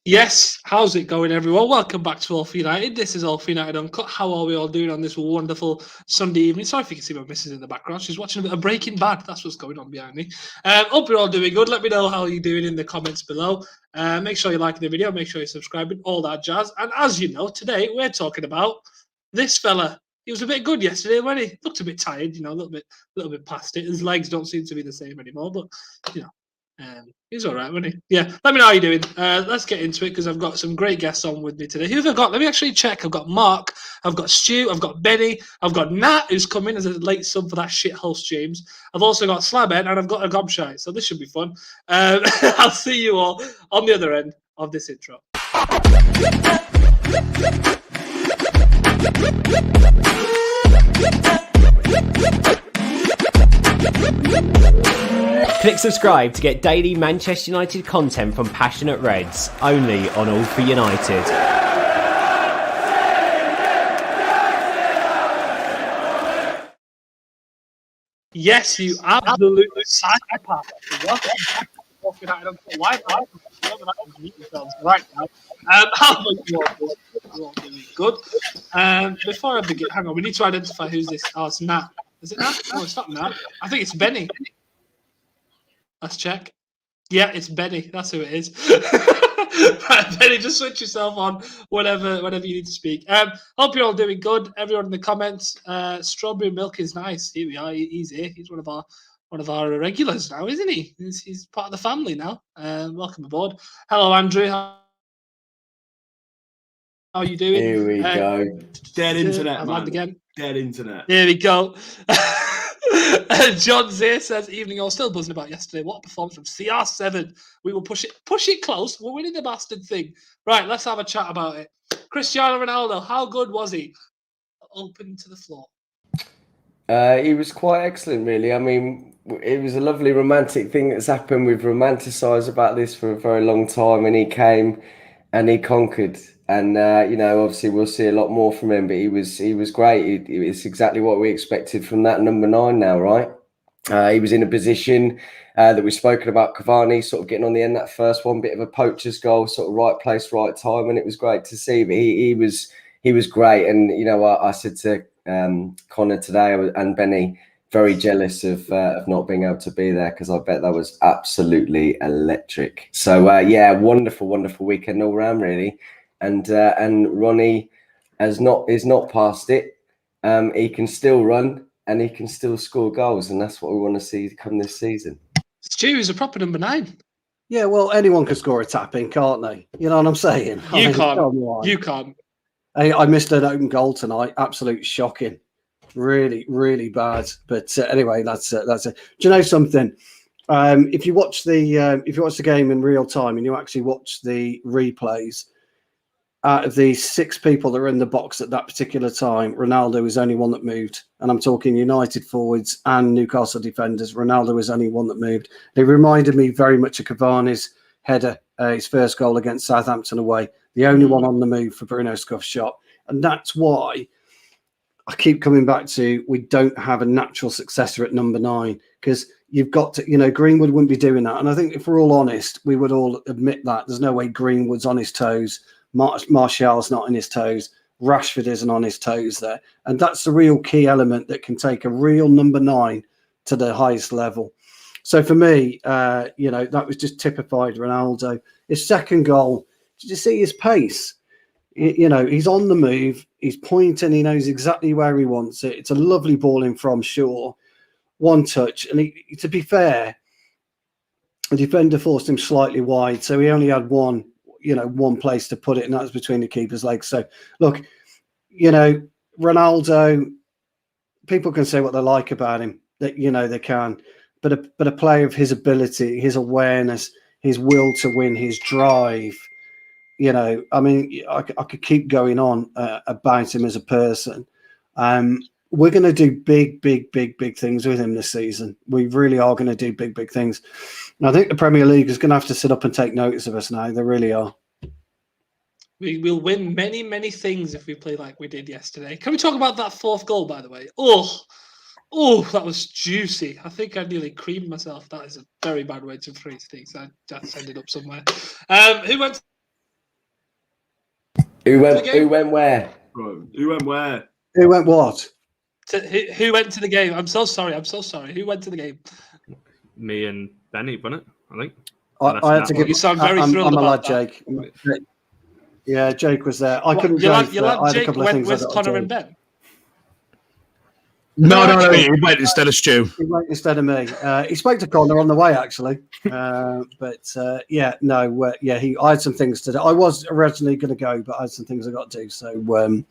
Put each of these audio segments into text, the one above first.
Yes, how's it going, everyone? Welcome back to All for United. This is All for United Uncut. How are we all doing on this wonderful Sunday evening? Sorry if you can see my missus in the background. She's watching a bit of Breaking Bad. That's what's going on behind me. Hope you're all doing good. Let me know how you're doing in the comments below. Make sure you're liking the video. Make sure you're subscribing. All that jazz. And as you know, today we're talking about this fella. He was a bit good yesterday, wasn't he? Looked a bit tired, a little bit past it. His legs don't seem to be the same anymore, but he's all right, wasn't he? Yeah. Let me know how you're doing. Let's get into it because I've got some great guests on with me today. Who have I got? Let me actually check. I've got Mark, I've got Stu, I've got Benny, I've got Nat, who's coming as a late sub for that shithouse James. I've also got Slabhead and I've got a Gobshite. So this should be fun. I'll see you all on the other end of this intro. Click subscribe to get daily Manchester United content from passionate Reds, only on All for United. Yes, you absolutely psychopath. Why right now? How much you all doing? Good. Before I begin, hang on, we need to identify who's this. Oh, it's Nat. Is it Nat? No, it's not Nat. I think it's Benny. Let's check. Yeah, it's Benny. That's who it is. Right, Benny, just switch yourself on whenever you need to speak. Hope you're all doing good. Everyone in the comments. Strawberry milk is nice. Here we are. He's here. He's one of our regulars now, isn't he? He's part of the family now. Welcome aboard. Hello, Andrew. How are you doing? Here we go. Dead internet, man. Again. Dead internet. Here we go. John Zay says, evening all, still buzzing about yesterday. What a performance from CR7. We will push it close. We're winning the bastard thing. Right, let's have a chat about it. Cristiano Ronaldo, how good was he? Open to the floor. He was quite excellent, really. I mean, it was a lovely romantic thing that's happened. We've romanticised about this for a very long time, and he came and he conquered. And obviously we'll see a lot more from him. But he was great. It's exactly what we expected from that number 9 now, right? He was in a position that we've spoken about. Cavani sort of getting on the end that first one, bit of a poacher's goal, sort of right place, right time, and it was great to see. But he was great. And I said to Connor today and Benny, very jealous of not being able to be there because I bet that was absolutely electric. So wonderful weekend all round, really. And Ronnie is not past it. He can still run and he can still score goals, and that's what we want to see come this season. Stu is a proper number 9. Yeah, well, anyone can score a tap in, can't they? You know what I'm saying? You can't. I missed an open goal tonight. Absolute shocking. Really, really bad. But anyway, that's it. Do you know something? If you watch the game in real time and you actually watch the replays, out of the 6 people that were in the box at that particular time, Ronaldo was only one that moved. And I'm talking United forwards and Newcastle defenders. Ronaldo was only one that moved. It reminded me very much of Cavani's header, his first goal against Southampton away. The only one on the move for Bruno Scuff's shot. And that's why I keep coming back to we don't have a natural successor at number 9, because you've got to, Greenwood wouldn't be doing that. And I think if we're all honest, we would all admit that. There's no way Greenwood's on his toes. Martial's not on his toes. Rashford isn't on his toes there. And that's the real key element that can take a real number 9 to the highest level. So for me, that was just typified Ronaldo. His second goal, did you see his pace? He's on the move. He's pointing. He knows exactly where he wants it. It's a lovely ball in from Shaw. One touch. And to be fair, the defender forced him slightly wide. So he only had one place to put it, and that was between the keeper's legs. So, look, Ronaldo, people can say what they like about him, that, they can. But a player of his ability, his awareness, his will to win, his drive, I could keep going on about him as a person. We're going to do big things with him this season. We really are going to do big things. And I think the Premier League is going to have to sit up and take notice of us now. They really are. We will win many things if we play like we did yesterday. Can we talk about that 4th goal, by the way? Oh, that was juicy. I think I nearly creamed myself. That is a very bad way to phrase things. I just ended up somewhere. Who went Who went where? Bro, who went where? Who went what? Who went to the game? I'm so sorry. Who went to the game? Me and Benny, wasn't it? I think. I had to give. You sound very thrilled I'm a about lad, that. Jake. Yeah, Jake was there. I couldn't Your drive. lad I had a Jake couple of went things I with got to Connor do. and Ben. No, he went instead of Stu. He went instead of me. He spoke to Connor on the way, actually. I had some things to do. I was originally going to go, but I had some things I got to do. So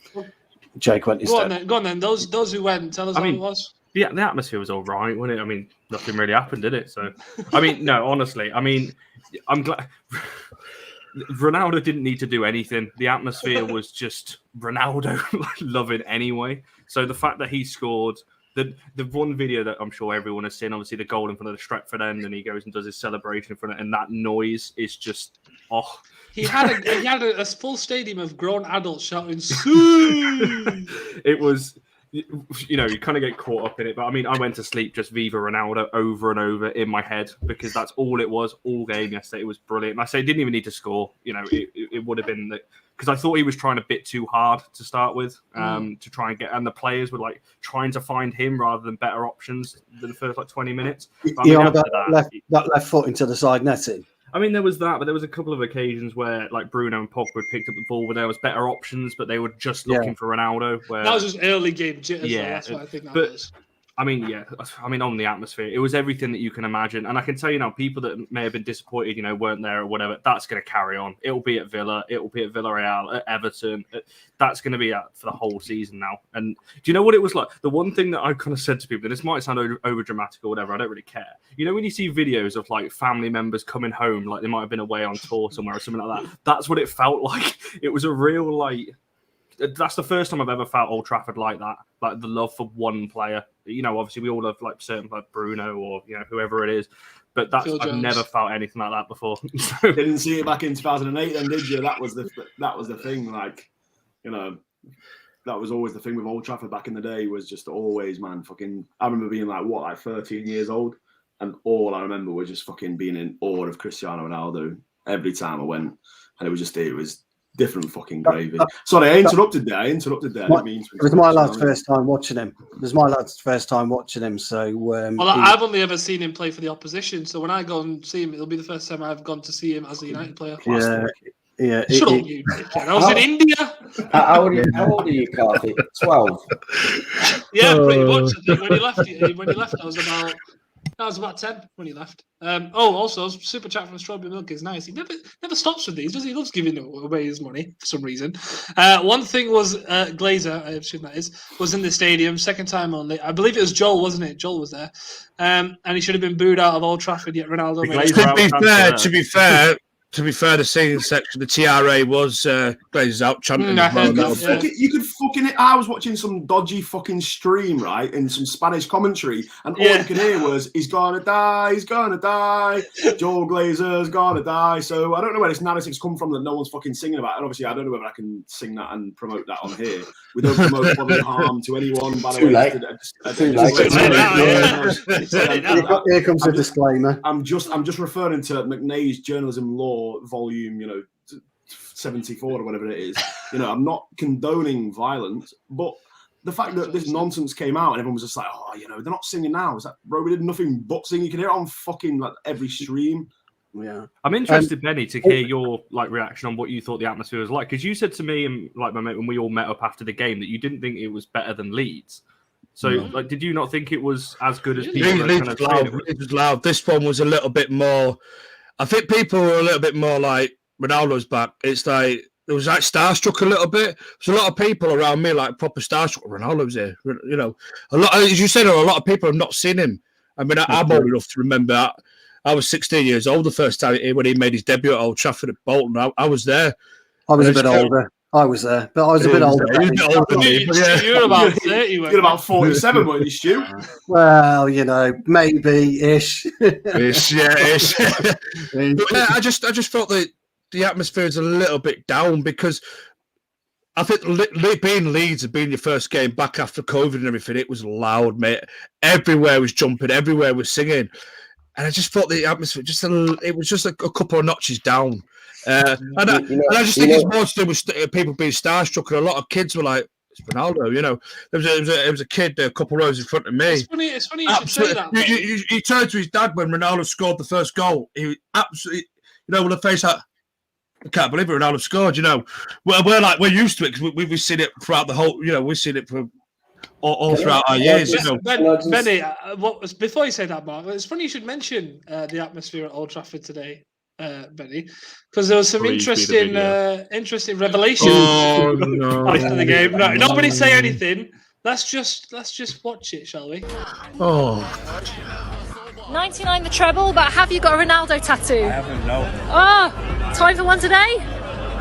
Jake went instead. Go on then. Those who went, tell us how it was. The atmosphere was all right, wasn't it? I mean, nothing really happened, did it? So, I mean, no, honestly, I mean, I'm glad Ronaldo didn't need to do anything. The atmosphere was just Ronaldo loving anyway. So the fact that he scored the one video that I'm sure everyone has seen, obviously the goal in front of the Trafford end, and he goes and does his celebration in front of it, and that noise is just He had a full stadium of grown adults shouting "Sue!" It was. You know, you kind of get caught up in it. But I mean, I went to sleep just Viva Ronaldo over and over in my head because that's all it was all game yesterday. It was brilliant. And I say he didn't even need to score. You know, it would have been because I thought he was trying a bit too hard to start with to try and get, and the players were like trying to find him rather than better options than the first 20 minutes. But, You on about that left foot into the side netting? I mean, there was that, but there was a couple of occasions where, like, Bruno and Pogba had picked up the ball where there was better options, but they were just looking for Ronaldo. Where that was just early game jitters. Yeah, that's what I think that was. I mean, yeah. I mean, on the atmosphere, it was everything that you can imagine. And I can tell you now, people that may have been disappointed, you know, weren't there or whatever, that's going to carry on. It'll be at Villa. It'll be at Villarreal, at Everton. That's going to be for the whole season now. And do you know what it was like? The one thing that I kind of said to people, and this might sound over dramatic or whatever, I don't really care. You know, when you see videos of like family members coming home, like they might have been away on tour somewhere or something like that, that's what it felt like. It was a real, like, that's the first time I've ever felt Old Trafford like that, like the love for one player. You know, obviously we all have like certain like Bruno or you know whoever it is, but that's I've never felt anything like that before. So, didn't see it back in 2008, then did you? That was the thing. Like, you know, that was always the thing with Old Trafford back in the day. Was just always, man, fucking. I remember being like 13 years old, and all I remember was just fucking being in awe of Cristiano Ronaldo every time I went, and it was different fucking gravy. Sorry, I interrupted there. It was my lad's first time watching him. So, I've only ever seen him play for the opposition. So when I go and see him, it'll be the first time I've gone to see him as a United player. Yeah. Shut up, you dickhead. I was in India. How old are you, Carthy? 12. Yeah, pretty much. I think when he left, I was about 10 when he left. Also, super chat from Strawberry Milk is nice. He never stops with these, does he? He loves giving away his money for some reason. One thing was Glazer, I assume that was in the stadium, second time only. I believe it was Joel, wasn't it? Joel was there. And he should have been booed out of Old Trafford, yet Ronaldo made it. To be fair, the singing section, the TRA was Glazers out chanting. You could fucking. I was watching some dodgy fucking stream, right, in some Spanish commentary, and all you could hear was "He's gonna die, he's gonna die, Joel Glazer's gonna die." So I don't know where this narrative's come from that no one's fucking singing about. And obviously, I don't know whether I can sing that and promote that on here. We don't promote bodily harm to anyone. By the way, too late. Here comes the disclaimer. I'm just referring to McNay's journalism law volume, 74 or whatever it is. I'm not condoning violence, but the fact that this nonsense came out and everyone was just like, they're not singing now. Is that, bro, we did nothing but sing. You can hear it on fucking like every stream. Yeah. I'm interested, Benny, to hear your reaction on what you thought the atmosphere was like, because you said to me and my mate when we all met up after the game that you didn't think it was better than Leeds. So, did you not think it was as good as people? Leeds was loud. This one was a little bit more. I think people were a little bit more like Ronaldo's back. It's like it was like starstruck a little bit. There's a lot of people around me like proper starstruck. Ronaldo's here, a lot. As you said, a lot of people have not seen him. I mean, I'm old enough to remember that. I was 16 years old the first time when he made his debut at Old Trafford at Bolton. I was there. I was a bit older. I was there, but I was a bit older. You're about 30. You're about 47, weren't you, Stu? Well, maybe-ish. Ish. But, I just felt that the atmosphere is a little bit down because I think being Leeds and being your first game back after COVID and everything, it was loud, mate. Everywhere was jumping, everywhere was singing. and I just thought the atmosphere it was just a couple of notches down. And I just think it's more to do with people being starstruck, and a lot of kids were like, "It's Ronaldo," you know. There was a kid a couple of rows in front of me. It's funny you should say that. He turned to his dad when Ronaldo scored the first goal. He absolutely, you know, with a face like, I can't believe it, Ronaldo scored. You know, we're used to it because we've seen it throughout the whole. You know, we've seen it for all throughout our years. You know, Benny, before you say that, Mark, it's funny you should mention the atmosphere at Old Trafford today, Benny, because there was some interesting revelations after the game. No, nobody say anything. Let's just watch it, shall we? oh. 99 the treble, but have you got a Ronaldo tattoo? I haven't, no. Oh, time for one today?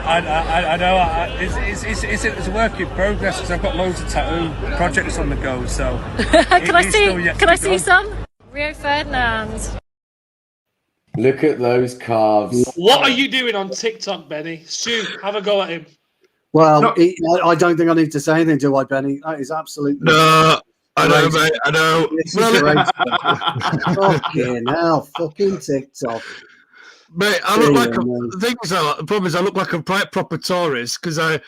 I know. It's a work in progress because I've got loads of tattoo projects on the go. So can I see some? Rio Ferdinand. Look at those calves. What are you doing on TikTok, Benny? Stu, have a go at him. Well, I don't think I need to say anything, do I, Benny? That is absolutely No, I know, mate. I know. This is great. Fucking hell, fucking TikTok. Mate, I look like the thing is, the problem is I look like a proper tourist because I've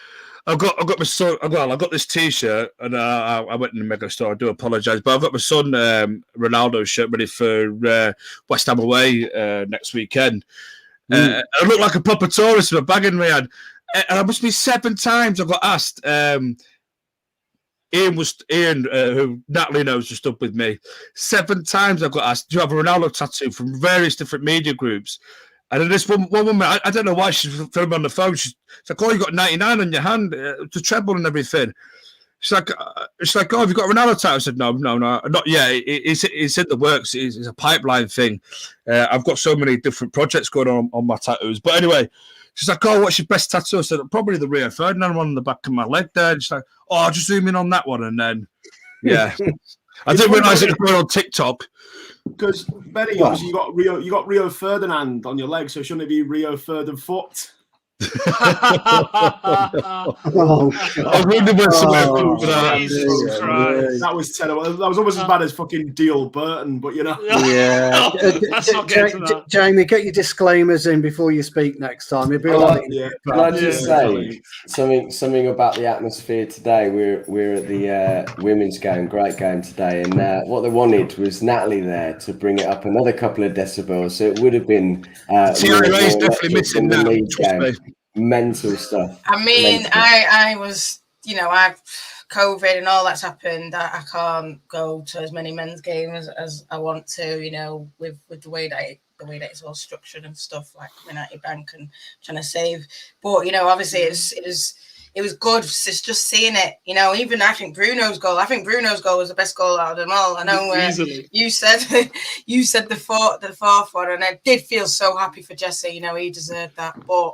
got my son. Well, I got this T-shirt and I went in the mega store. I do apologise, but I've got my son Ronaldo shirt ready for West Ham away next weekend. I look like a proper tourist with a bag in my hand, and I must be 7 times I've got asked. Ian, who Natalie knows, was up with me. 7 times I've got asked, "Do you have a Ronaldo tattoo?" from various different media groups. And then this one woman, I don't know why she's filming on the phone. She's like, "Oh, you got 99 on your hand, the treble and everything." She's like, "Oh, have you got a Ronaldo tattoo?" I said, "No, not yet. It's in the works. It's a pipeline thing. I've got so many different projects going on my tattoos." But anyway, she's like, "Oh, what's your best tattoo?" I said, "Probably the Rio Ferdinand one on the back of my leg there." And she's like, "Oh, I'll just zoom in on that one." And then, yeah. I didn't realise it was going on TikTok. Because Benny, obviously you got Rio Ferdinand on your leg, so shouldn't it be Rio Ferdinand foot? That was terrible. That was almost as bad as fucking Deal Burton, but you know. Yeah. Jamie, get your disclaimers in before you speak next time. It'll be Can I just say something about the atmosphere today? We're at the women's game, great game today, and what they wanted was Natalie there to bring it up another couple of decibels. So it would have been TRA's definitely missing that. Mental stuff. I mean, I was, I've COVID and all that's happened. I can't go to as many men's games as I want to, with the way that it's all structured and stuff, like coming out your bank and trying to save. But obviously it was good just seeing it. Even I think Bruno's goal was the best goal out of them all. I know you said the fourth one, and I did feel so happy for Jesse. He deserved that, but.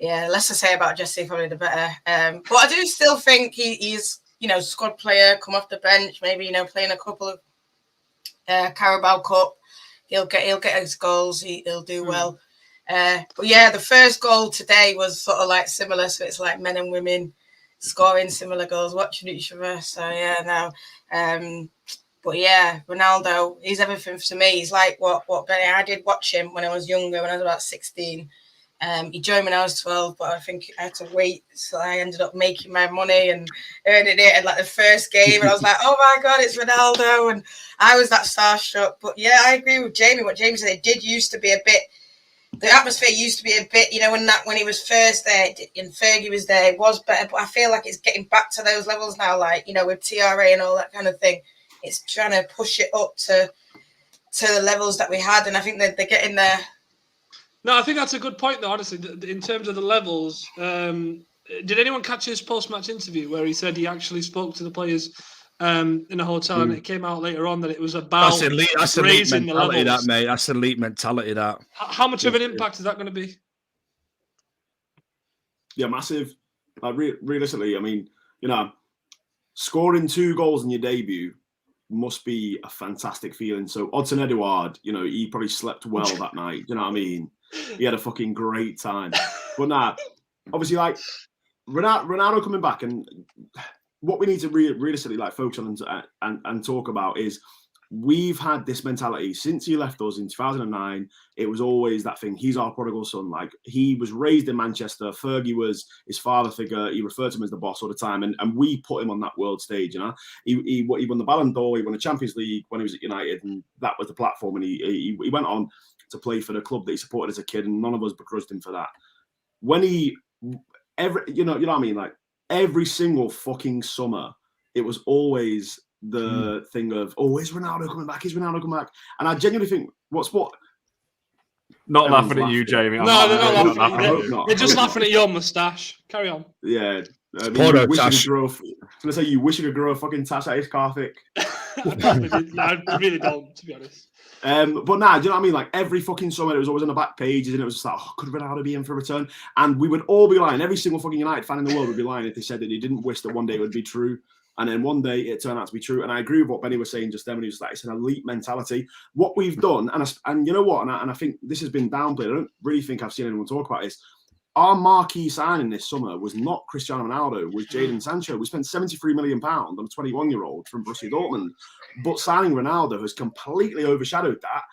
Yeah, less to say about Jesse, probably the better. But I do still think he's, squad player, come off the bench, maybe, playing a couple of Carabao Cup. He'll get his goals. He'll do well. But yeah, the first goal today was sort of like similar. So it's like men and women scoring similar goals, watching each other. So yeah, no. But yeah, Ronaldo, he's everything to me. He's like what Benny. I did watch him when I was younger, when I was about 16. He joined when I was 12, but I think I had to wait. So I ended up making my money and earning it at like the first game. And I was like, oh my God, it's Ronaldo. And I was that starstruck. But yeah, I agree with Jamie. What Jamie said, it did used to be a bit, the atmosphere used to be a bit, when he was first there and Fergie was there, it was better. But I feel like it's getting back to those levels now, like, with TRA and all that kind of thing. It's trying to push it up to the levels that we had. And I think that they're getting there. No, I think that's a good point, though, honestly, in terms of the levels. Did anyone catch his post-match interview where he said he actually spoke to the players in a hotel and it came out later on that it was about that's raising elite the mentality, levels? that, mate. That's elite mentality, that. How much of an impact is that going to be? Yeah, massive. Like, realistically, I mean, scoring 2 goals in your debut must be a fantastic feeling. So Odsonne Edouard, he probably slept well that night. You know what I mean? He had a fucking great time. But nah, obviously, like Ronaldo coming back, and what we need to realistically like focus on and talk about is we've had this mentality since he left us in 2009. It was always that thing. He's our prodigal son. Like, he was raised in Manchester. Fergie was his father figure. He referred to him as the boss all the time. And we put him on that world stage, you know. He won the Ballon d'Or. He won the Champions League when he was at United. And that was the platform. And he went on to play for the club that he supported as a kid. And none of us begrudged him for that. When you know what I mean? Like, every single fucking summer, it was always the thing of, oh, is Ronaldo coming back? Is Ronaldo coming back? And I genuinely think, not laughing at you, Jamie. No, they're not laughing at you. They're just laughing at your moustache. Carry on. Yeah. I mean, you wish you could grow a fucking tash at his Carthic. I really don't, to be honest. But nah, do you know what I mean? Like, every fucking summer, it was always on the back pages, and it was just like, oh, could Ronaldo be in for a return? And we would all be lying. Every single fucking United fan in the world would be lying if they said that they didn't wish that one day it would be true. And then one day it turned out to be true. And I agree with what Benny was saying just then when he was like, it's an elite mentality. What we've done, and you know what? And I think this has been downplayed. I don't really think I've seen anyone talk about this. Our marquee signing this summer was not Cristiano Ronaldo, it was Jadon Sancho. We spent £73 million on a 21-year-old from Borussia Dortmund. But signing Ronaldo has completely overshadowed that.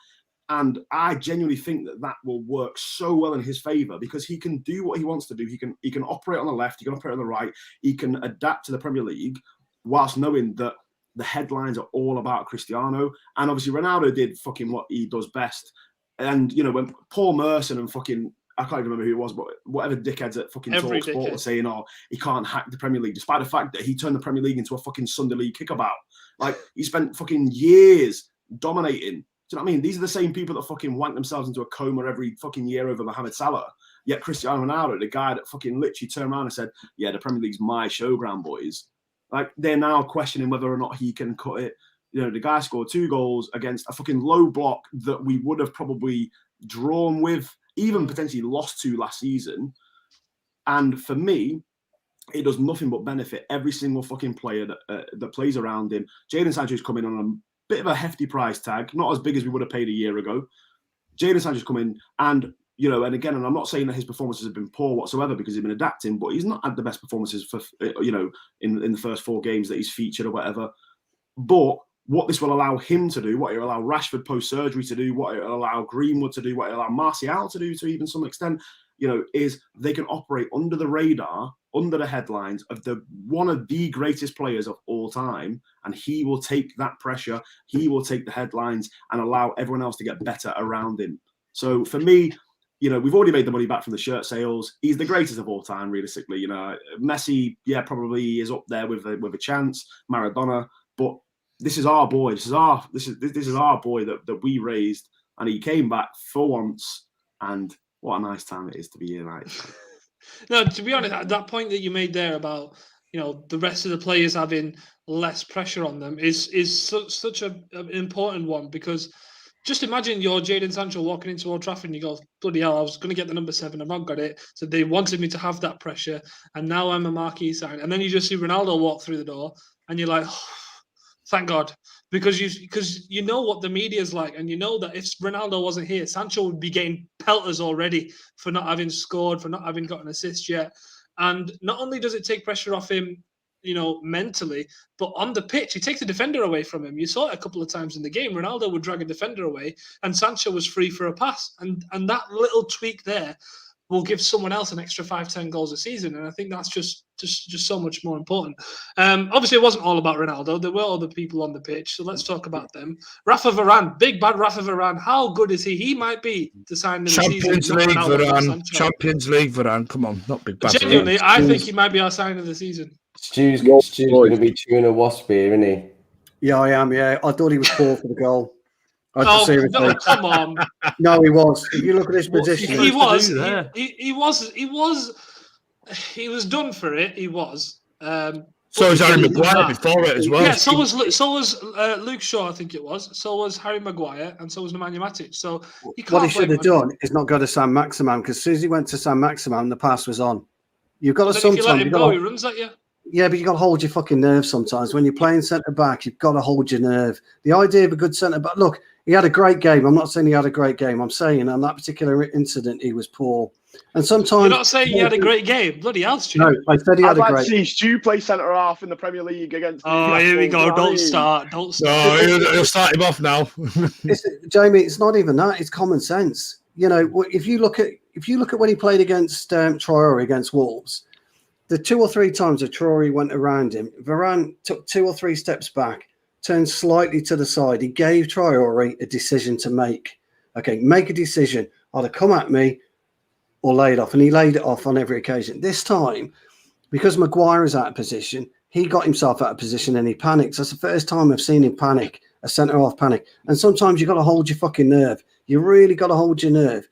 And I genuinely think that will work so well in his favour, because he can do what he wants to do. He can operate on the left, he can operate on the right, he can adapt to the Premier League, whilst knowing that the headlines are all about Cristiano. And obviously Ronaldo did fucking what he does best. And, you know, when Paul Merson and fucking, I can't even remember who it was, but whatever dickheads at fucking TalkSport were saying, oh, he can't hack the Premier League, despite the fact that he turned the Premier League into a fucking Sunday League kickabout. Like, he spent fucking years dominating. Do you know what I mean? These are the same people that fucking wank themselves into a coma every fucking year over Mohamed Salah. Yet Cristiano Ronaldo, the guy that fucking literally turned around and said, yeah, the Premier League's my showground, boys. Like, they're now questioning whether or not he can cut it. You know, the guy scored 2 goals against a fucking low block that we would have probably drawn with, even potentially lost to last season. And for me, it does nothing but benefit every single fucking player that plays around him. Jadon Sancho's coming on a bit of a hefty price tag, not as big as we would have paid a year ago. Jadon Sancho's coming, and you know, and again, and I'm not saying that his performances have been poor whatsoever, because he's been adapting, but he's not had the best performances for, you know, in the first 4 games that he's featured or whatever. But what this will allow him to do, what it will allow Rashford post-surgery to do, what it will allow Greenwood to do, what it will allow Martial to do to even some extent, you know, is they can operate under the radar, under the headlines of one of the greatest players of all time, and he will take that pressure, he will take the headlines and allow everyone else to get better around him. So for me, you know, we've already made the money back from the shirt sales. He's the greatest of all time, realistically. You know, Messi, yeah, probably is up there with a chance. Maradona, but this is our boy. This is our boy that we raised, and he came back for once. And what a nice time it is to be here, right? No, to be honest, at that point that you made there about, you know, the rest of the players having less pressure on them is such an important one, because just imagine you're Jadon Sancho walking into Old Trafford and you go, bloody hell, I was going to get the number 7, I've not got it. So they wanted me to have that pressure, and now I'm a marquee sign. And then you just see Ronaldo walk through the door and you're like, oh, thank God. Because you know what the media is like, and you know that if Ronaldo wasn't here, Sancho would be getting pelters already for not having scored, for not having got an assist yet. And not only does it take pressure off him, you know, mentally, but on the pitch, he takes the defender away from him. You saw it a couple of times in the game. Ronaldo would drag a defender away, and Sancho was free for a pass. And that little tweak there will give someone else an extra 5-10 goals a season. And I think that's just so much more important. Obviously, it wasn't all about Ronaldo. There were other people on the pitch, so let's talk about them. Rafa Varane, big bad Rafa Varane. How good is he? He might be the sign of the season. Champions League Varane. Come on, not big bad. Genuinely, I think he might be our sign of the season. Stu's going to be chewing a wasp here, isn't he? Yeah, I am. Yeah, I thought he was poor for the goal. No, come on. No, he was. If you look at his position, he was done for it. He was. So was Harry Maguire before it as well. Yeah, so was Luke Shaw, I think it was. So was Harry Maguire, and so was Nemanja Matic. So what he should have done is not go to San Maximan, because as soon as he went to San Maximan, the pass was on. You've got to sometimes. If you let him go, he runs at you. Yeah, but you got to hold your fucking nerve sometimes. When you're playing centre back, you've got to hold your nerve. The idea of a good centre back. Look, he had a great game. I'm not saying he had a great game. I'm saying on that particular incident, he was poor. And sometimes You're not saying he had a great game. Bloody hell, Stu. No, I said he I'd had a like great. to see Stu play centre half in the Premier League against. Oh, here we go. Don't start. Don't start. No, he'll start him off now. Jamie, it's not even that. It's common sense. You know, if you look at when he played against Traore against Wolves, the 2 or 3 times that Traore went around him, Varane took 2 or 3 steps back, turned slightly to the side. He gave Traore a decision to make. Okay, make a decision. Either come at me or lay it off. And he laid it off on every occasion. This time, because Maguire is out of position, he got himself out of position and he panics. That's the first time I've seen him panic, a centre-half panic. And sometimes you've got to hold your fucking nerve. You really got to hold your nerve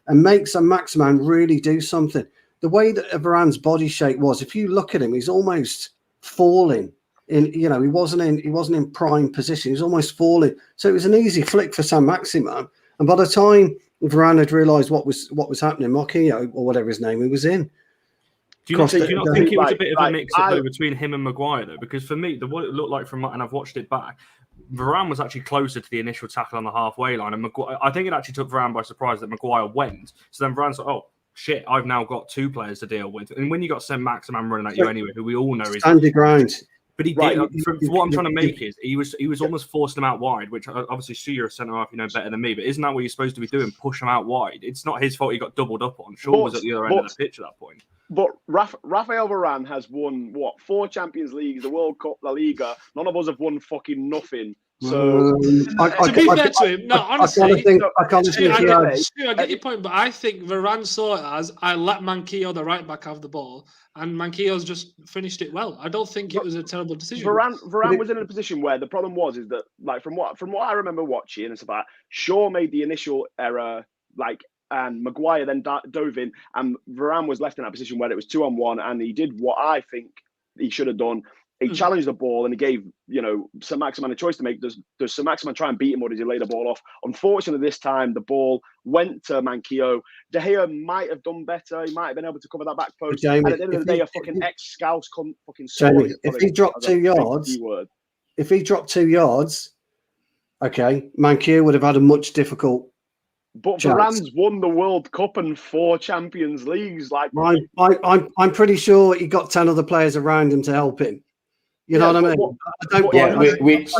and make some Maximan really do something. The way that Varane's body shape was, if you look at him, he's almost falling. He wasn't in prime position. He was almost falling. So it was an easy flick for San Maximan. And by the time Varane had realised what was happening, Marquinhos, or whatever his name, he was in. Do you not think it was a bit of a mix-up between him and Maguire, though? Because for me, what it looked like and I've watched it back, Varane was actually closer to the initial tackle on the halfway line. And Maguire, I think it actually took Varane by surprise that Maguire went. So then Varane's like, oh, shit, I've now got 2 players to deal with. And when you got Sam Maximan running at you anyway, who we all know is... Stand your ground. But he did. What I'm trying to make is he was almost forcing them out wide, which obviously, Stu, you're a centre half, you know better than me. But isn't that what you're supposed to be doing? Push them out wide. It's not his fault he got doubled up on. Shaw was at the other end of the pitch at that point. But Rafael Varane has won 4 Champions Leagues, the World Cup, La Liga. None of us have won fucking nothing. So to be fair to him, no, honestly, I get your point, but I think Varane saw it as I let Manquillo, the right back, have the ball, and Manquillo's just finished it well. I don't think it was a terrible decision. Varane was in a position where the problem was that, like, from what I remember watching, it's about Shaw made the initial error, and Maguire then dove in, and Varane was left in that position where it was 2-on-1, and he did what I think he should have done. He challenged the ball and he gave, Sir Maximan a choice to make. Does Sir Maximan try and beat him, or does he lay the ball off? Unfortunately, this time the ball went to Manquillo. De Gea might have done better. He might have been able to cover that back post. Jamie, and at the end of the day, a fucking ex-Scouse fucking Jamie, if he dropped 2 yards, okay, Manquillo would have had a much difficult. But Varane's won the World Cup and 4 Champions Leagues. I'm pretty sure he got 10 other players around him to help him. You know what I mean? Which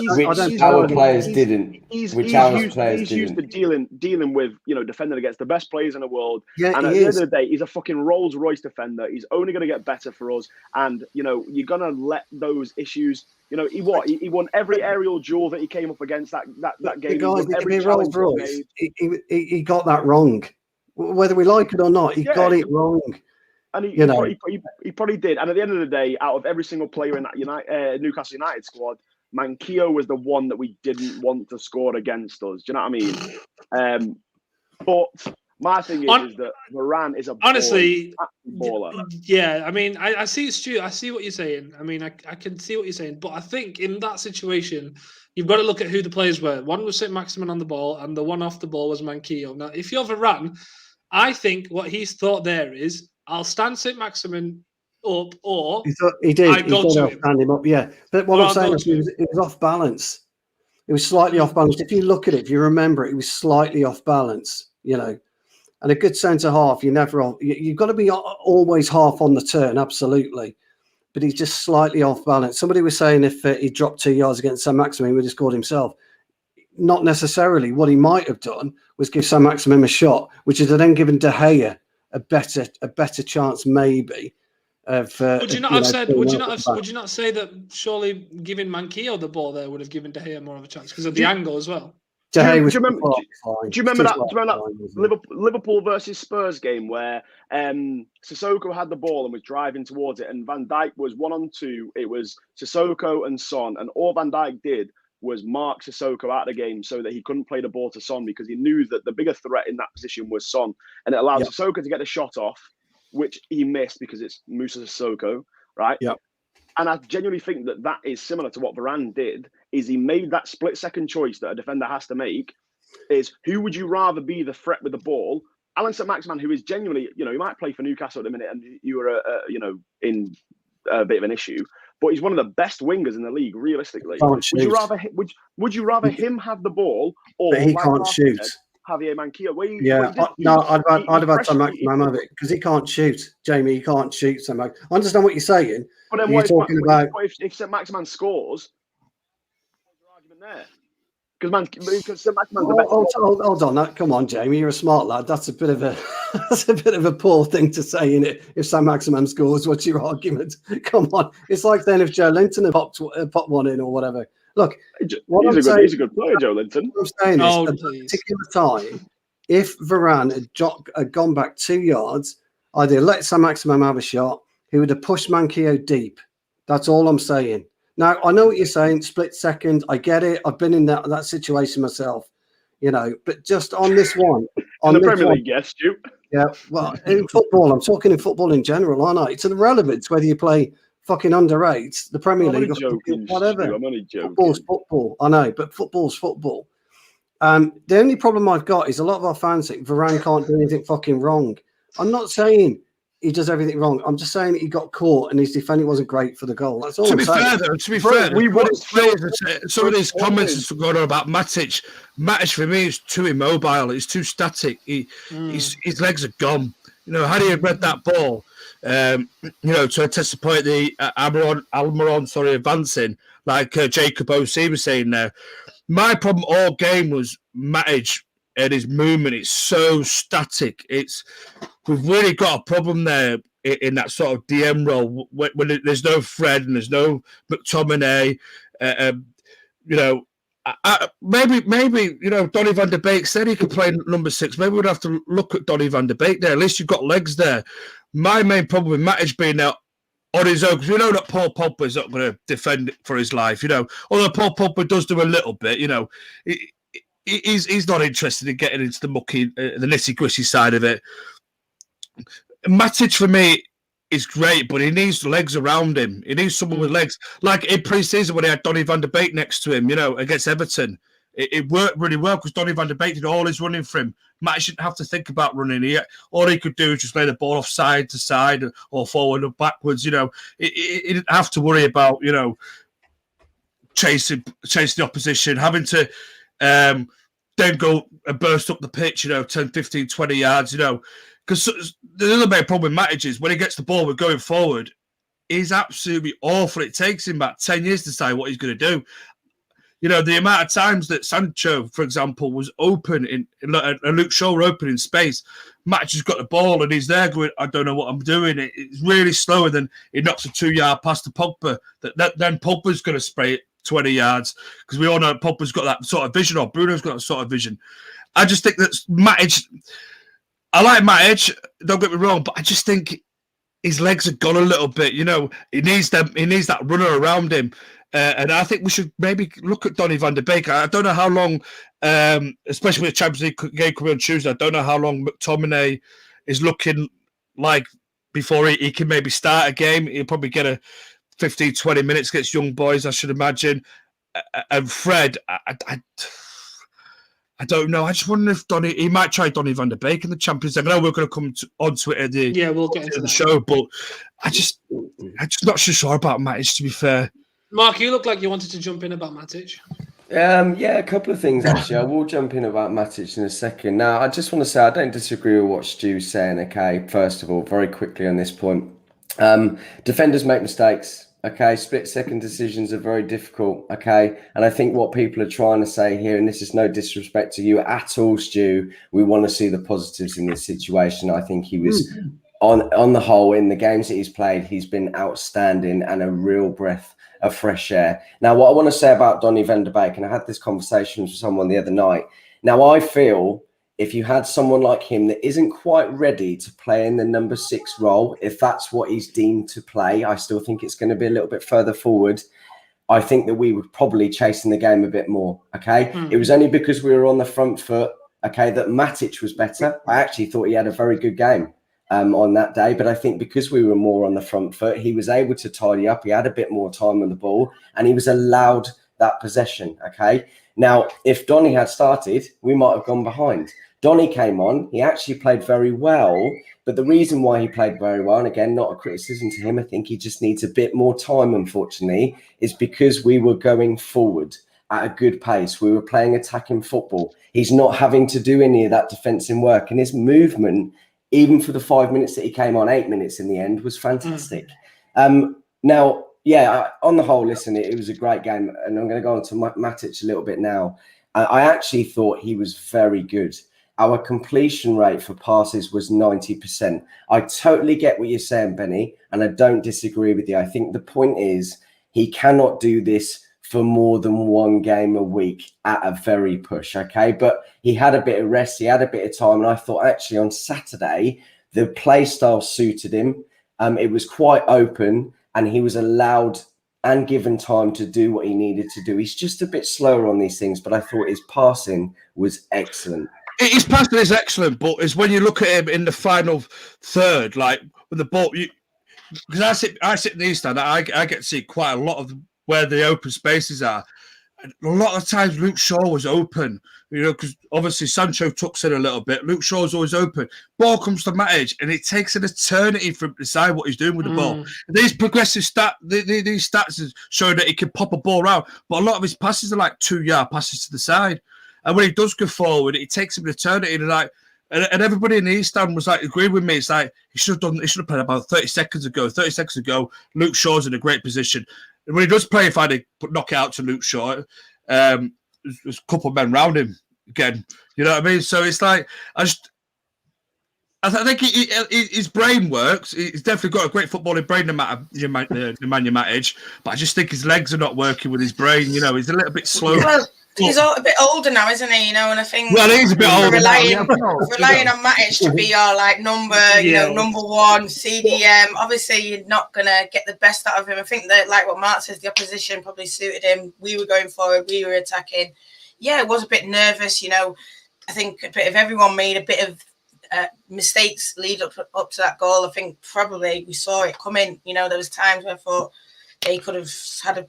our players didn't. He's used to dealing with defending against the best players in the world. Yeah, and at the end of the day, he's a fucking Rolls Royce defender. He's only going to get better for us. And you're going to let those issues. He won every aerial duel that he came up against that game. Rolls Royce, he got that wrong. Whether we like it or not, he got it wrong. And he probably did. And at the end of the day, out of every single player in that Newcastle United squad, Manquillo was the one that we didn't want to score against us. Do you know what I mean? But my thing is that Varane is honestly baller. Yeah, I mean, I see Stu. I see what you're saying. I mean, I can see what you're saying. But I think in that situation, you've got to look at who the players were. One was St. Maximin on the ball, and the one off the ball was Manquillo. Now, if you're Varane, I think what he's thought there is, I'll stand St. Maximin up, or he did. I go to him. Stand him up, yeah. But what I'm saying is, it was off balance. It was slightly off balance. If you look at it, if you remember, it was slightly off balance. And a good centre half, you've got to be always half on the turn, absolutely. But he's just slightly off balance. Somebody was saying if he dropped 2 yards against San Maximin, he would have scored himself. Not necessarily. What he might have done was give San Maximin a shot, which is then given De Gea a better chance, maybe. Would you not say that surely giving Manquillo the ball there would have given De Gea more of a chance because of the angle as well? Do you remember that Liverpool versus Spurs game where Sissoko had the ball and was driving towards it, and Van Dijk was 1-on-2. It was Sissoko and Son, and all Van Dijk did was mark Sissoko out of the game so that he couldn't play the ball to Son, because he knew that the bigger threat in that position was Son, and it allowed Sissoko to get the shot off, which he missed because it's Moussa Sissoko, right? Yeah. And I genuinely think that is similar to what Varane did. Is he made that split-second choice that a defender has to make? Is who would you rather be the threat with the ball? Alan St. Maximin, who is genuinely, he might play for Newcastle at the minute, and you were, in a bit of an issue. But he's one of the best wingers in the league, realistically. Can't Would you shoot. rather would you rather him have the ball or But he like can't Mark shoot. said, Javier Manquillo? I'd have had Sam Maximum have it because he can't shoot, Jamie. He can't shoot. Sam I understand what you're saying. But then You're talking about if St. Maximin scores? What's your argument there? Because St. Maximin's the best. Hold on, come on, Jamie. You're a smart lad. That's a bit of a poor thing to say, isn't it? If Sam Maximum scores, what's your argument? Come on, it's like then if Joe Linton had popped one in or whatever. Look, he's a good player, Joe Linton. What I'm saying is, at that particular time, if Varane had gone back 2 yards, either let Sam Maximum have a shot, he would have pushed Manquillo deep. That's all I'm saying. Now, I know what you're saying, split second. I get it. I've been in that situation myself, but just on this one. In the Premier League, yes, Stu. Yeah, well, in football, I'm talking in football in general, aren't I? It's irrelevant whether you play fucking under eights, the Premier League, or joking, whatever. Stu, I'm only joking. Football's football. I know, but football's football. The only problem I've got is a lot of our fans think Varane can't do anything fucking wrong. I'm not saying he does everything wrong. I'm just saying he got caught and his defending wasn't great for the goal. That's all. To be fair, some of these comments are going on about Matic. Matic for me is too immobile. He's too static. His legs are gone. Had he read that ball, to anticipate the Almiron, advancing like Jacob O.C. was saying there. My problem all game was Matic and his movement. It's so static. We've really got a problem there in that sort of DM role when there's no Fred and there's no McTominay. Maybe Donny van de Beek said he could play number 6. Maybe we'd have to look at Donny van de Beek there. At least you've got legs there. My main problem with Matic being there on his own, because we know that Paul Pogba is not going to defend for his life. Although Paul Pogba does do a little bit. He's not interested in getting into the mucky, the nitty-gritty side of it. Matic for me is great, but he needs legs around him. He needs someone with legs. Like in pre-season when he had Donny van de Beek next to him, against Everton. It worked really well because Donny van de Beek did all his running for him. Matic didn't have to think about running. All he could do is just lay the ball off side to side or forward or backwards. He didn't have to worry about, chasing the opposition, having to then go and burst up the pitch, 10, 15, 20 yards, Because the other main problem with Matic is when he gets the ball, we're going forward, he's absolutely awful. It takes him about 10 years to decide what he's going to do. The amount of times that Sancho, for example, was open and Luke Shaw were open in space, Matic has got the ball and he's there going, I don't know what I'm doing. It's really slow, and then he knocks a 2-yard pass to Pogba. Then Pogba's going to spray it 20 yards because we all know Pogba's got that sort of vision, or Bruno's got that sort of vision. I just think that Matic, I like Matic, don't get me wrong, but I just think his legs have gone a little bit. He needs them. He needs that runner around him. And I think we should maybe look at Donny van de Beek. I don't know how long, especially with the Champions League game coming on Tuesday, I don't know how long McTominay is looking like before he can maybe start a game. He'll probably get a 15, 20 minutes against young boys, I should imagine. And Fred, I don't know. I just wonder if he might try Donny van de Beek in the Champions League. I know we're going to come onto it at we'll get into the show, but I'm just not so sure about Matic, to be fair. Mark, you look like you wanted to jump in about Matic. A couple of things actually. I will jump in about Matic in a second. Now, I just want to say I don't disagree with what Stu's saying. Okay, first of all, very quickly on this point, defenders make mistakes. Okay, split-second decisions are very difficult. Okay, and I think what people are trying to say here, and this is no disrespect to you at all, Stu, we want to see the positives in this situation. I think he was on the whole in the games that he's played, he's been outstanding and a real breath of fresh air. Now, what I want to say about Donny van de Beek, and I had this conversation with someone the other night. Now, I feel if you had someone like him that isn't quite ready to play in the number 6 role, if that's what he's deemed to play, I still think it's going to be a little bit further forward. I think that we would probably chase in the game a bit more. Okay. It was only because we were on the front foot, okay, that Matic was better. I actually thought he had a very good game on that day, but I think because we were more on the front foot, he was able to tidy up. He had a bit more time on the ball and he was allowed that possession. Okay. Now, if Donny had started, we might have gone behind. Donny came on. He actually played very well. But the reason why he played very well, and again, not a criticism to him, I think he just needs a bit more time, unfortunately, is because we were going forward at a good pace. We were playing attacking football. He's not having to do any of that defensive work. And his movement, even for the 5 minutes that he came on, 8 minutes in the end, was fantastic. Now, yeah, on the whole, listen, it was a great game. And I'm going to go on to Matic a little bit now. I actually thought he was very good. Our completion rate for passes was 90%. I totally get what you're saying, Benny, and I don't disagree with you. I think the point is he cannot do this for more than one game a week at a very push, okay? But he had a bit of rest, he had a bit of time, and I thought actually on Saturday, the play style suited him. It was quite open, and he was allowed and given time to do what he needed to do. He's just a bit slower on these things, but I thought his passing was excellent. His passing is excellent, but it's when you look at him in the final third, like with the ball, because I sit in the east stand, I get to see quite a lot of where the open spaces are. And a lot of times Luke Shaw was open, because obviously Sancho tucks in a little bit. Luke Shaw's always open. Ball comes to Matic, and it takes an eternity for him to decide what he's doing with the ball. These progressive these stats show that he can pop a ball around, but a lot of his passes are like 2-yard passes to the side. And when he does go forward, it takes him an eternity. And everybody in the East Stand was like agreeing with me. It's like he should have played about 30 seconds ago. 30 seconds ago, Luke Shaw's in a great position. And when he does play, if I did knock it out to Luke Shaw, there's a couple of men around him again. You know what I mean? So it's like I think his brain works. He's definitely got a great footballing brain, no matter Nemanja Matic. But I just think his legs are not working with his brain. He's a little bit slow. Well, he's a bit older now, isn't he? And I think he's a bit older relying on Matic to be your number one CDM. Obviously, you're not gonna get the best out of him. I think that, like what Mark says, the opposition probably suited him. We were going forward, we were attacking. Yeah, it was a bit nervous. I think a bit of everyone made a bit of mistakes lead up to that goal. I think probably we saw it coming. There was times where I thought they could have had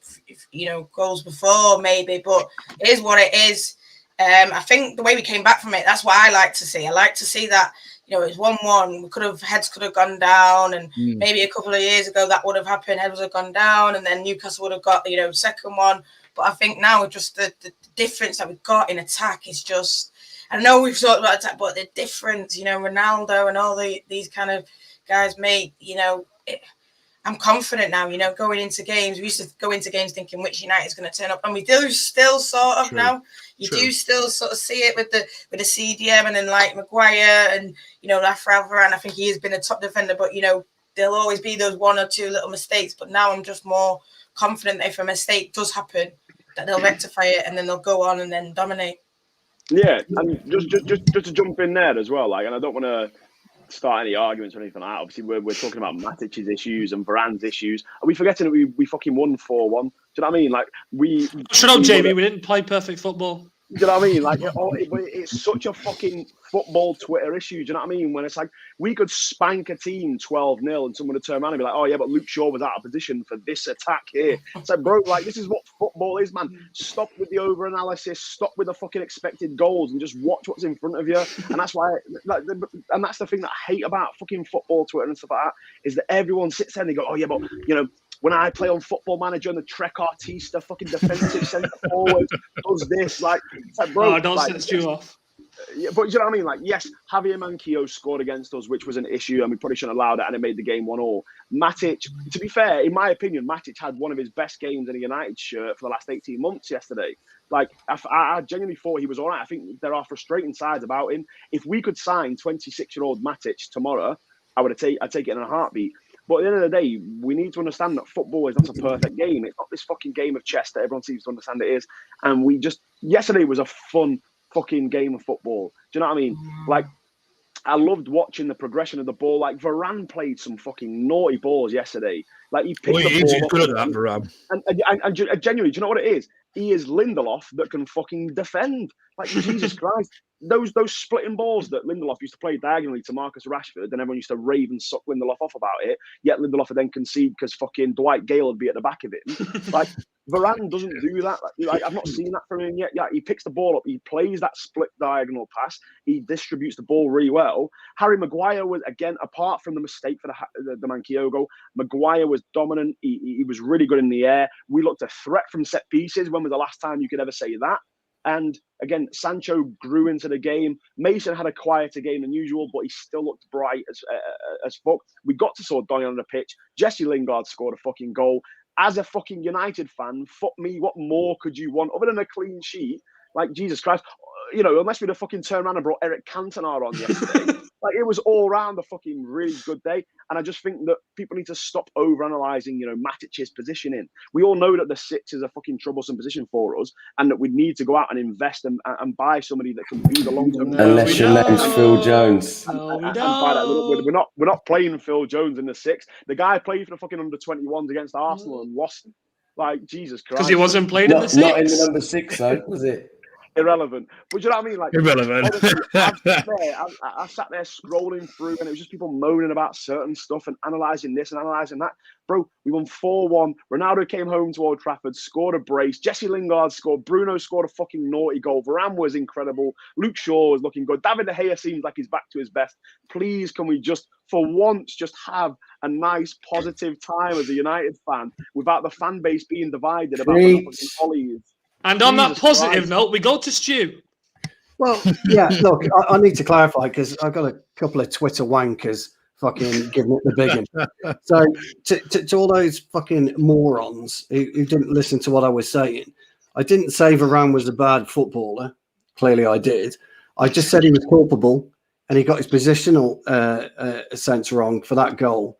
goals before maybe, but it is what it is. I think the way we came back from it, that's what I like to see. I like to see that it was 1-1. Heads could have gone down, and maybe a couple of years ago that would have happened. Heads would have gone down, and then Newcastle would have got second one. But I think now just the difference that we've got in attack is just. I know we've talked about attack, but the difference, Ronaldo and all these kind of guys make, I'm confident now, going into games. We used to go into games thinking which United's going to turn up, and we do still sort of now. You do still sort of see it with the CDM, and then like Maguire and Varane. I think he has been a top defender, but there'll always be those one or two little mistakes. But now I'm just more confident that if a mistake does happen, that they'll rectify it and then they'll go on and then dominate. Yeah, and just to jump in there as well, and I don't want to start any arguments or anything like that. Obviously, we're talking about Matic's issues and Varane's issues. Are we forgetting that we fucking won 4-1? Do you know what I mean? Shut up, Jamie. We didn't play perfect football. Do you know what I mean? It's such a fucking football Twitter issue. Do you know what I mean? When it's like we could spank a team 12-0 and someone would turn around and be like, "Oh yeah, but Luke Shaw was out of position for this attack here." It's like, bro, this is what football is, man. Stop with the over-analysis. Stop with the fucking expected goals and just watch what's in front of you. And that's why, and that's the thing that I hate about fucking football Twitter and stuff like that, is that everyone sits there and they go, "Oh yeah, but when I play on Football Manager and the Trek Artista fucking defensive centre forward does this," it's like, bro, don't set you off. Yeah, but you know what I mean? Yes, Javier Manquillo scored against us, which was an issue, and we probably shouldn't have allowed it, and it made the game 1-1. Matic, to be fair, in my opinion, Matic had one of his best games in a United shirt for the last 18 months yesterday. I genuinely thought he was all right. I think there are frustrating sides about him. If we could sign 26-year-old Matic tomorrow, I'd take it in a heartbeat. But at the end of the day, we need to understand that football is not a perfect game. It's not this fucking game of chess that everyone seems to understand it is. And yesterday was a fun fucking game of football. Do you know what I mean? I loved watching the progression of the ball. Varane played some fucking naughty balls yesterday. He picked the ball up. Good at that, Varane. And genuinely, do you know what it is? He is Lindelof that can fucking defend. Like, Jesus Christ. Those splitting balls that Lindelof used to play diagonally to Marcus Rashford, and everyone used to rave and suck Lindelof off about it, yet Lindelof would then concede because fucking Dwight Gale would be at the back of him. Like, Varane doesn't do that. Like, I've not seen that from him yet. Yeah, he picks the ball up, he plays that split diagonal pass, he distributes the ball really well. Harry Maguire was, again, apart from the mistake for the Manquillo goal, Maguire was dominant. He was really good in the air. We looked a threat from set pieces. When was the last time you could ever say that? And again, Sancho grew into the game. Mason had a quieter game than usual, but he still looked bright as fuck. We got to saw Donny on the pitch. Jesse Lingard scored a fucking goal. As a fucking United fan, fuck me, what more could you want other than a clean sheet? Like, Jesus Christ, unless we'd have fucking turned around and brought Eric Cantona on yesterday. Like, it was all round a fucking really good day. And I just think that people need to stop overanalyzing, Matic's positioning. We all know that the 6 is a fucking troublesome position for us, and that we need to go out and invest and buy somebody that can be the long-term. Unless your name's Phil Jones. No, we and don't. buy that. We're not playing Phil Jones in the 6. The guy played for the fucking under-21s against Arsenal and lost. Like, Jesus Christ. Because he wasn't played in the 6. Not in the number 6, though, was it? Irrelevant. But you know what I mean? Like, irrelevant. I sat there scrolling through, and it was just people moaning about certain stuff and analysing this and analysing that. Bro, we won 4-1. Ronaldo came home to Old Trafford, scored a brace. Jesse Lingard scored. Bruno scored a fucking naughty goal. Varane was incredible. Luke Shaw was looking good. David De Gea seems like he's back to his best. Please, can we just, for once, just have a nice, positive time as a United fan without the fan base being divided about the fucking Ollies? And on that positive note, we go to Stu. Well, yeah, look, I need to clarify because I've got a couple of Twitter wankers fucking giving it the big one. So to all those fucking morons who didn't listen to what I was saying, I didn't say Varane was a bad footballer. Clearly I did. I just said he was culpable and he got his positional sense wrong for that goal.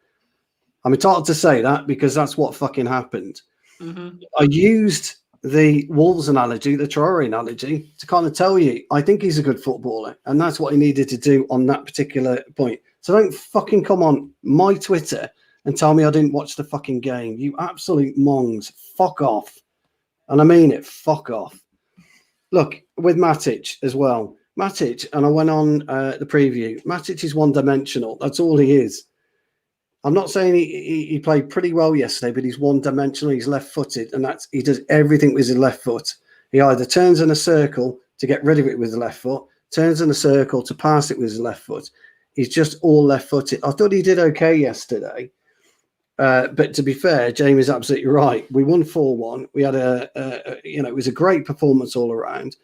I'm entitled to say that because that's what fucking happened. Mm-hmm. I used the Wolves analogy, the Traore analogy, to kind of tell you, I think he's a good footballer. And that's what he needed to do on that particular point. So don't fucking come on my Twitter and tell me I didn't watch the fucking game. You absolute mongs. Fuck off. And I mean it. Fuck off. Look, with Matic as well. Matic, and I went on the preview, Matic is one-dimensional. That's all he is. I'm not saying he played pretty well yesterday, but he's one-dimensional. He's left-footed, and he does everything with his left foot. He either turns in a circle to get rid of it with the left foot, turns in a circle to pass it with his left foot. He's just all left-footed. I thought he did okay yesterday, but to be fair, Jamie's absolutely right. We won 4-1. We had it was a great performance all around.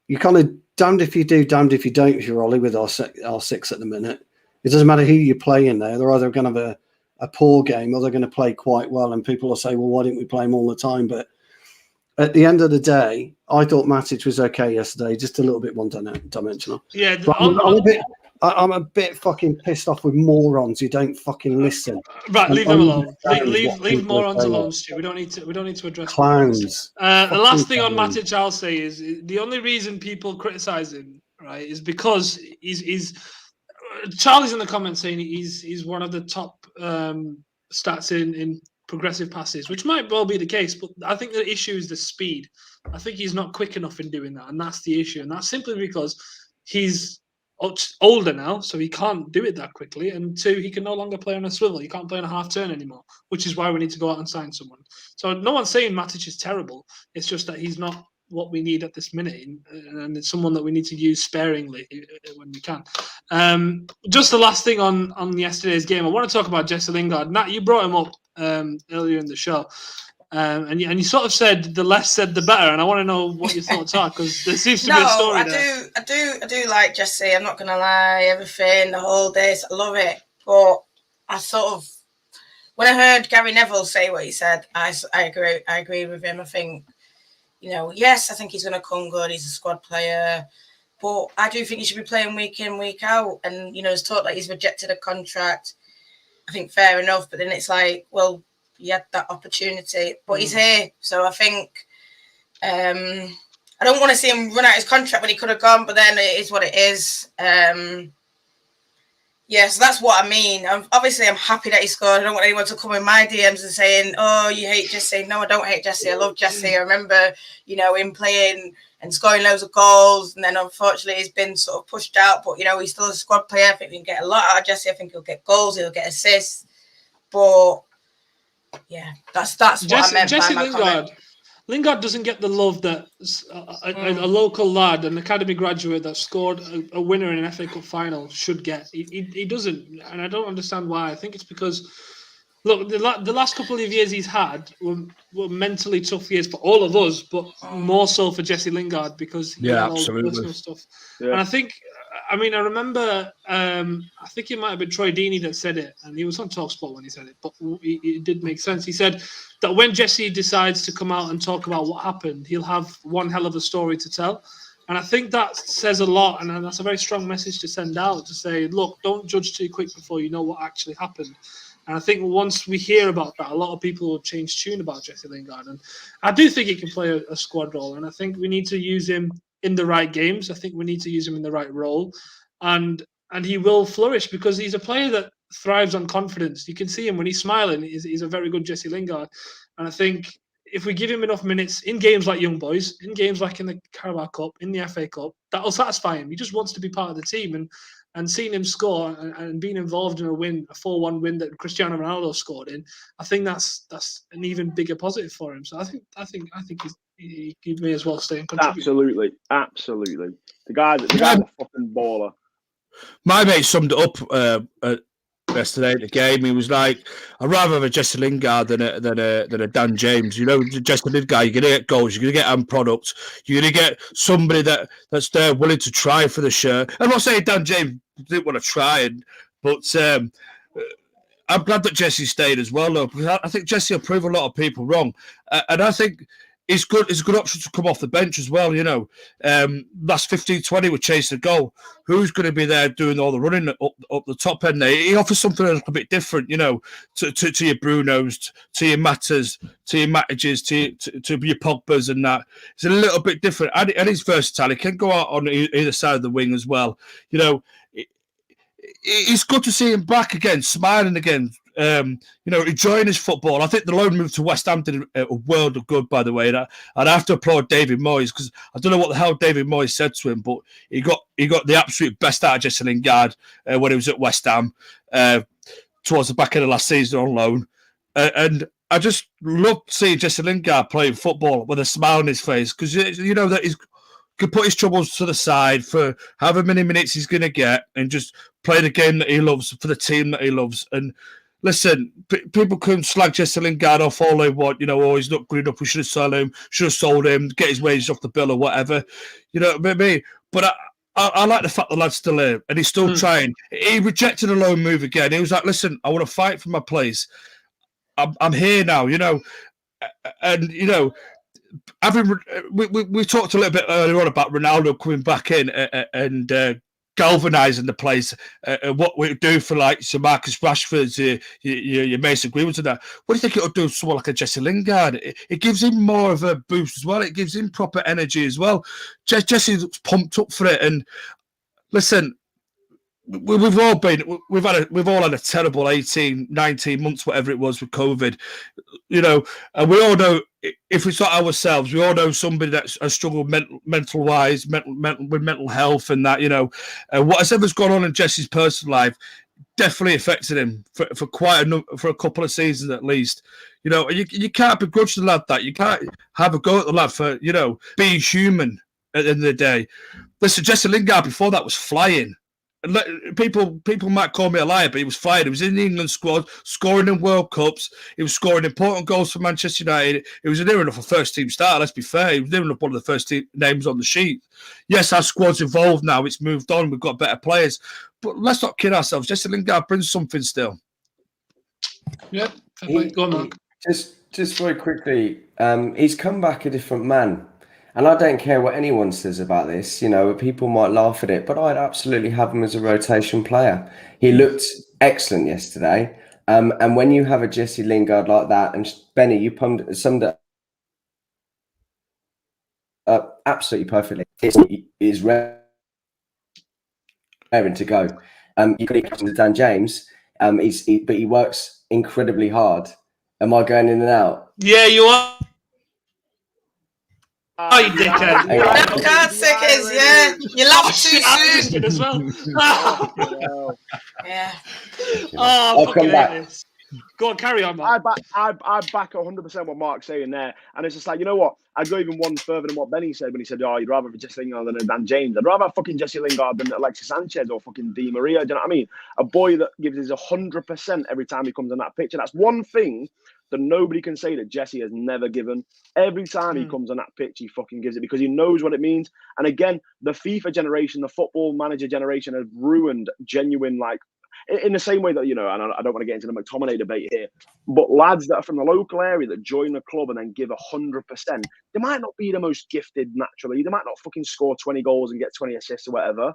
You kind of damned if you do, damned if you don't, if you're Ollie with our 6 at the minute. It doesn't matter who you play in there. They're either going to have a poor game or they're going to play quite well. And people will say, well, why didn't we play him all the time? But at the end of the day, I thought Matic was okay yesterday, just a little bit one-dimensional. Yeah, I'm a bit fucking pissed off with morons who don't fucking listen. Right, leave them alone. Leave morons alone, Stu. We don't need to address clowns. The last thing on Matic I'll say is the only reason people criticise him, right, is because he's Charlie's in the comments saying he's one of the top stats in progressive passes, which might well be the case, but I think the issue is the speed. I think he's not quick enough in doing that, and that's the issue. And that's simply because he's older now, so he can't do it that quickly. And 2, he can no longer play on a swivel. He can't play on a half turn anymore, which is why we need to go out and sign someone. So no one's saying Matic is terrible. It's just that he's not what we need at this minute, and it's someone that we need to use sparingly when we can. Just the last thing on yesterday's game, I want to talk about Jesse Lingard. Nat, you brought him up earlier in the show, and you sort of said the less said the better, and I want to know what your thoughts are, because there seems to be a story there. I do like Jesse. I'm not going to lie. Everything, the whole days, I love it. But I sort of, when I heard Gary Neville say what he said, I agree with him. I think, yes, I think he's going to come good. He's a squad player. But I do think he should be playing week in, week out. And, there's talk that he's rejected a contract. I think fair enough. But then it's like, well, he had that opportunity. But he's here. So I think I don't want to see him run out his contract when he could have gone. But then it is what it is. Yes, that's what I mean. Obviously, I'm happy that he scored. I don't want anyone to come in my DMs and saying, oh, you hate Jesse. No, I don't hate Jesse. I love Jesse. I remember, him playing and scoring loads of goals. And then unfortunately he's been sort of pushed out, but he's still a squad player. I think we can get a lot out of Jesse. I think he'll get goals, he'll get assists. But yeah, that's what I meant by my comment. Lingard doesn't get the love that a local lad, an academy graduate that scored a winner in an FA Cup final should get. He doesn't, and I don't understand why. I think it's because, look, the last couple of years he's had were mentally tough years for all of us, but more so for Jesse Lingard because he had all the personal stuff. Yeah. And I think, I remember, I think it might have been Troy Deeney that said it, and he was on TalkSport when he said it, but it did make sense. He said that when Jesse decides to come out and talk about what happened, he'll have one hell of a story to tell. And I think that says a lot, and that's a very strong message to send out, to say, look, don't judge too quick before you know what actually happened. And I think once we hear about that, a lot of people will change tune about Jesse Lingard. And I do think he can play a squad role, and I think we need to use him in the right games. I think we need to use him in the right role, and he will flourish because he's a player that thrives on confidence. You can see him when he's smiling. He's a very good Jesse Lingard, and I think if we give him enough minutes in games like Young Boys, in games like in the Carabao Cup, in the FA Cup, that'll satisfy him. He just wants to be part of the team, and seeing him score and being involved in a 4-1 win that Cristiano Ronaldo scored in, I think that's an even bigger positive for him. So I think he may as well stay and contribute. Absolutely. The guy's a fucking baller. My mate summed it up yesterday at the game. He was like, "I'd rather have a Jesse Lingard than a Dan James." Jesse Lingard, you're gonna get goals, you're gonna get end products, you're gonna get somebody that's there willing to try for the shirt. I'm not saying Dan James didn't want to try, but I'm glad that Jesse stayed as well, though, because I think Jesse will prove a lot of people wrong, and I think it's good. It's a good option to come off the bench as well. Last 15-20 we're chasing a goal. Who's going to be there doing all the running up the top end there? He offers something a little bit different, to your Brunos, to your Mattas, to your Matiges, to your Pogbas and that. It's a little bit different, and he's versatile. He can go out on either side of the wing as well. It's good to see him back again, smiling again. Enjoying his football. I think the loan move to West Ham did a world of good, by the way. And I'd have to applaud David Moyes, because I don't know what the hell David Moyes said to him, but he got the absolute best out of Jesse Lingard when he was at West Ham towards the back end of last season on loan. And I just love seeing Jesse Lingard playing football with a smile on his face, because you know that he's could put his troubles to the side for however many minutes he's going to get and just play the game that he loves for the team that he loves. And listen, people can slag Jesse Lingard off all they want, he's not good enough, we should have sold him, get his wages off the bill or whatever, maybe. But I like the fact the lad's still here and he's still trying. He rejected a loan move again. He was like, listen, I want to fight for my place. I'm here now, and we talked a little bit earlier on about Ronaldo coming back in and galvanising the place, what we do for like Sir Marcus Rashford, your Mason Greenwood and that. What do you think it'll do to someone like a Jesse Lingard? It gives him more of a boost as well. It gives him proper energy as well. Jesse's pumped up for it. And listen, we've all had a terrible 18, 19 months, whatever it was with COVID, and we all know, if it's not ourselves, we all know somebody that has struggled mental wise, with mental health and that, whatever's gone on in Jesse's personal life definitely affected him for a couple of seasons at least. You can't begrudge the lad that. You can't have a go at the lad for, being human at the end of the day. Listen, Jesse Lingard before that was flying. People might call me a liar, but he was flying. He was in the England squad, scoring in World Cups. He was scoring important goals for Manchester United. He was near enough a first-team starter, let's be fair. He was near enough one of the first-team names on the sheet. Yes, our squad's evolved now. It's moved on. We've got better players. But let's not kid ourselves. Jesse Lingard brings something still. Yeah, go on, Mark. Just very quickly, he's come back a different man. And I don't care what anyone says about this, people might laugh at it, but I'd absolutely have him as a rotation player. He looked excellent yesterday. And when you have a Jesse Lingard like that, and Benny, you summed it up absolutely perfectly. It's raring to go. You could have to Dan James, but he works incredibly hard. Am I going in and out? Yeah, you are. Oh, you dickhead. No card tickets, yeah. You laughed too soon. As well. Yeah. Oh, I'll come back. this. Go on, carry on, man. I back 100% what Mark's saying there, and it's just like, you know what? I'd go even one further than what Benny said when he said, "Oh, you'd rather have Jesse Lingard than James." I'd rather have fucking Jesse Lingard than Alexis Sanchez or fucking Di Maria. Do you know what I mean? A boy that gives his 100% every time he comes on that pitch, and that's one thing that nobody can say that Jesse has never given. Every time he comes on that pitch, he fucking gives it because he knows what it means. And again, the FIFA generation, the football manager generation, have ruined genuine, like, in the same way that, you know, and I don't want to get into the McTominay debate here, but lads that are from the local area that join the club and then give 100%, they might not be the most gifted naturally. They might not fucking score 20 goals and get 20 assists or whatever,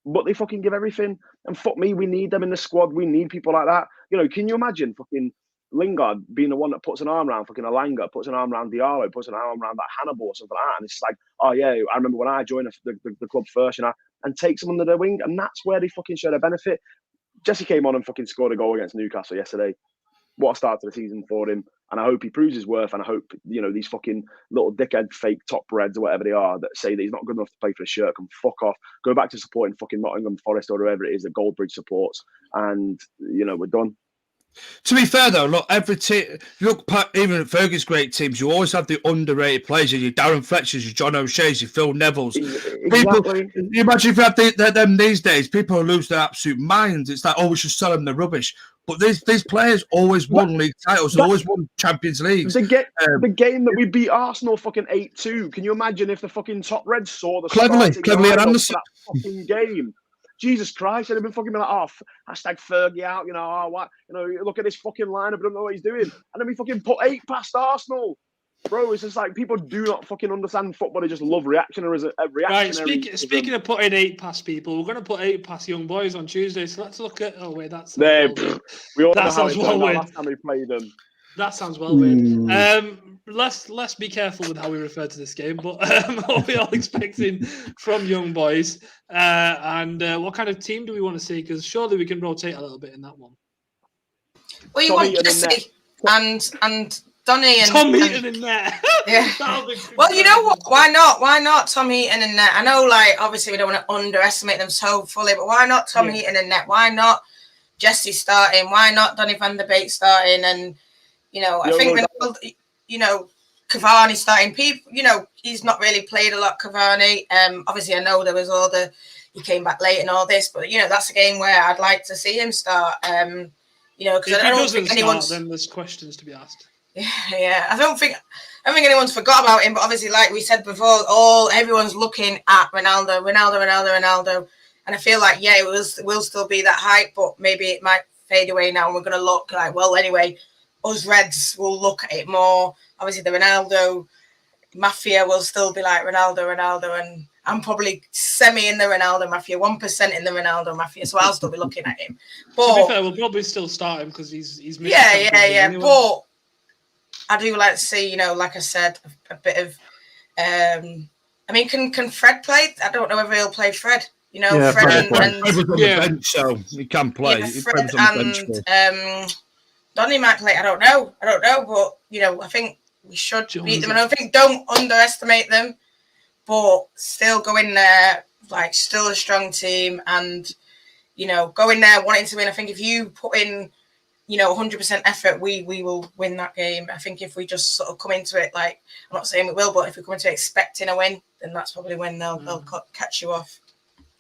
but they fucking give everything. And fuck me, we need them in the squad. We need people like that. You know, can you imagine fucking Lingard being the one that puts an arm around fucking Alanga, puts an arm around Diallo, puts an arm around that Hannibal or something like that? And it's like, oh yeah, I remember when I joined the club first, you know, and takes them under their wing. And that's where they fucking show their benefit. Jesse came on and fucking scored a goal against Newcastle yesterday. What a start to the season for him. And I hope he proves his worth. And I hope, you know, these fucking little dickhead fake top reds or whatever they are that say that he's not good enough to play for the shirt can fuck off. Go back to supporting fucking Nottingham Forest or whoever it is that Goldbridge supports. And, you know, we're done. To be fair, though, look, every team, look, even at Fergie's great teams, you always have the underrated players. Your Darren Fletchers, your John O'Shea's, your Phil Neville's. Exactly. People, you imagine if you had them these days, people lose their absolute minds. It's like, oh, we should sell them the rubbish. But these players always won league titles, always won Champions Leagues. The game that we beat Arsenal fucking 8-2. Can you imagine if the fucking top Reds saw the cleverly and Anderson that fucking game? Jesus Christ, I'd have been fucking like, oh, hashtag Fergie out, you know, oh, what, you know, look at this fucking lineup, I don't know what he's doing. And then we fucking put 8 past Arsenal. Bro, it's just like people do not fucking understand football. They just love reactionary. Right, speaking of putting 8 past people, we're going to put 8 past young boys on Tuesday. So let's look at. Oh wait, that's. We all know how it turned out last time we played them. That sounds well weird. Let's be careful with how we refer to this game. But what are we all expecting from young boys? And what kind of team do we want to see? Because surely we can rotate a little bit in that one. Well, you want Jesse and Donny and Tom Heaton in there. Yeah. Well, you know what? Why not? Why not Tom Heaton in there? I know, like, obviously we don't want to underestimate them so fully, but why not Tom Heaton in net? Why not Jesse starting? Why not Donny van der Beek starting? And you know, I think Ronaldo, you know, Cavani starting. People, you know, he's not really played a lot. Cavani. Obviously, I know there was he came back late and all this, but you know, that's a game where I'd like to see him start. You know, because I don't think anyone's. Then there's questions to be asked. Yeah, I don't think anyone's forgot about him. But obviously, like we said before, everyone's looking at Ronaldo, and I feel like it will still be that hype, but maybe it might fade away now. And we're going to look like, well, anyway, us Reds will look at it more. Obviously, the Ronaldo mafia will still be like Ronaldo, and I'm probably semi in the Ronaldo mafia, 1% in the Ronaldo mafia, so I'll still be looking at him. But to be fair, we'll probably still start him because he's missing anyway. But I do like to see, you know, like I said, a bit of. I mean, can Fred play? I don't know if he'll play Fred. You know, Fred and on the bench, so he can play. Yeah, Fred and Donny might play. I don't know, but you know, I think we should beat them. And I think don't underestimate them, but still go in there like still a strong team, and you know, go in there wanting to win. I think if you put in, you know, 100% effort, we will win that game. I think if we just sort of come into it, like, I'm not saying we will, but if we come into it expecting a win, then that's probably when they'll catch you off.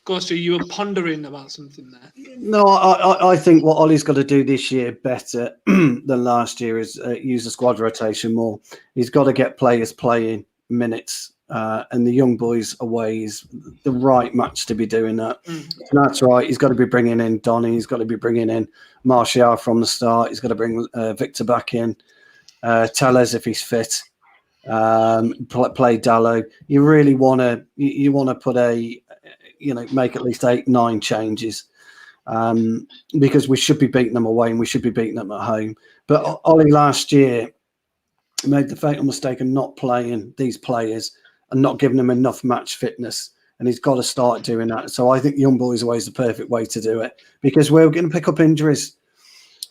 Ghostu, you were pondering about something there. No, I think what Ollie's got to do this year better than last year is use the squad rotation more. He's got to get players playing minutes, and the young boys away is the right match to be doing that. And that's right. He's got to be bringing in Donny. He's got to be bringing in Martial from the start. He's got to bring Victor back in. Tellez if he's fit. Play Dallo. You really want to put make at least 8-9 changes, because we should be beating them away and we should be beating them at home. But Ollie last year made the fatal mistake of not playing these players and not giving them enough match fitness, and he's got to start doing that. So I think young boys away is the perfect way to do it, because we're going to pick up injuries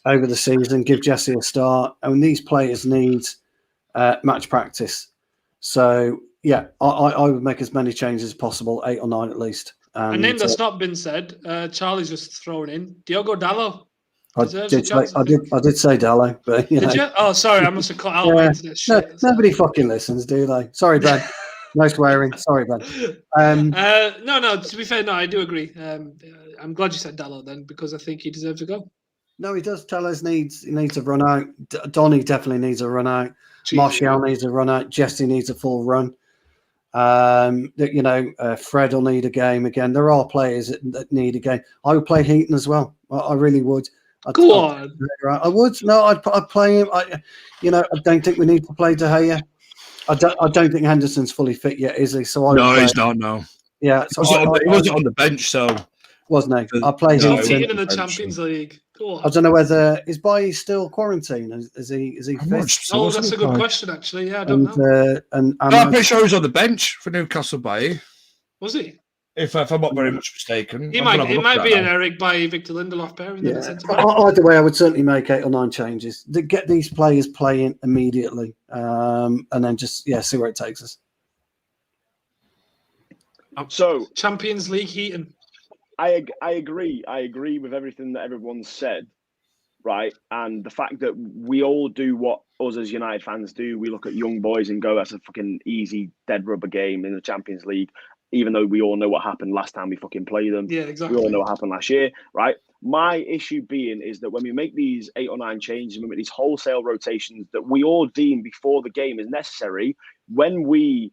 over the season, give Jesse a start, and these players need match practice. So Yeah, I would make as many changes as possible, 8 or 9 at least. A name that's not been said, Charlie's just thrown in. Diogo Dalot deserves a chance. I did say Dallo, but Did you? Oh, sorry, I must have cut out my internet shit. Nobody fucking listens, do they? Sorry, Ben. No swearing. Sorry, Ben. No. To be fair, no, I do agree. I'm glad you said Dalot then, because I think he deserves a go. No, he does. Tellers needs a run out. Donny definitely needs a run out. Jeez. Martial needs a run out. Jesse needs a full run. Fred will need a game again. There are players that need a game. I would play Heaton as well. I really would. Go on. I would. No, I'd play him. I don't think we need to play De Gea. I don't think Henderson's fully fit yet, is he? So he's not. No. Yeah. So he wasn't on the bench, so wasn't he? I'll play Heaton in the Champions League. Go on. I don't know whether is Bailly still quarantined. Is he fit? Oh, that's a good question, actually. Yeah, I don't know. I'm pretty sure he was on the bench for Newcastle Bailly. Was he? If I'm not very much mistaken, he might be an Eric Bailly, Victor Lindelof pairing. Yeah. Either way, I would certainly make 8 or 9 changes. Get these players playing immediately, and then just see where it takes us. So Champions League Heaton. I agree. I agree with everything that everyone's said, right? And the fact that we all do what us as United fans do. We look at young boys and go, that's a fucking easy dead rubber game in the Champions League, even though we all know what happened last time we fucking played them. Yeah, exactly. We all know what happened last year, right? My issue being is that when we make these 8 or 9 changes, we make these wholesale rotations that we all deem before the game is necessary, when we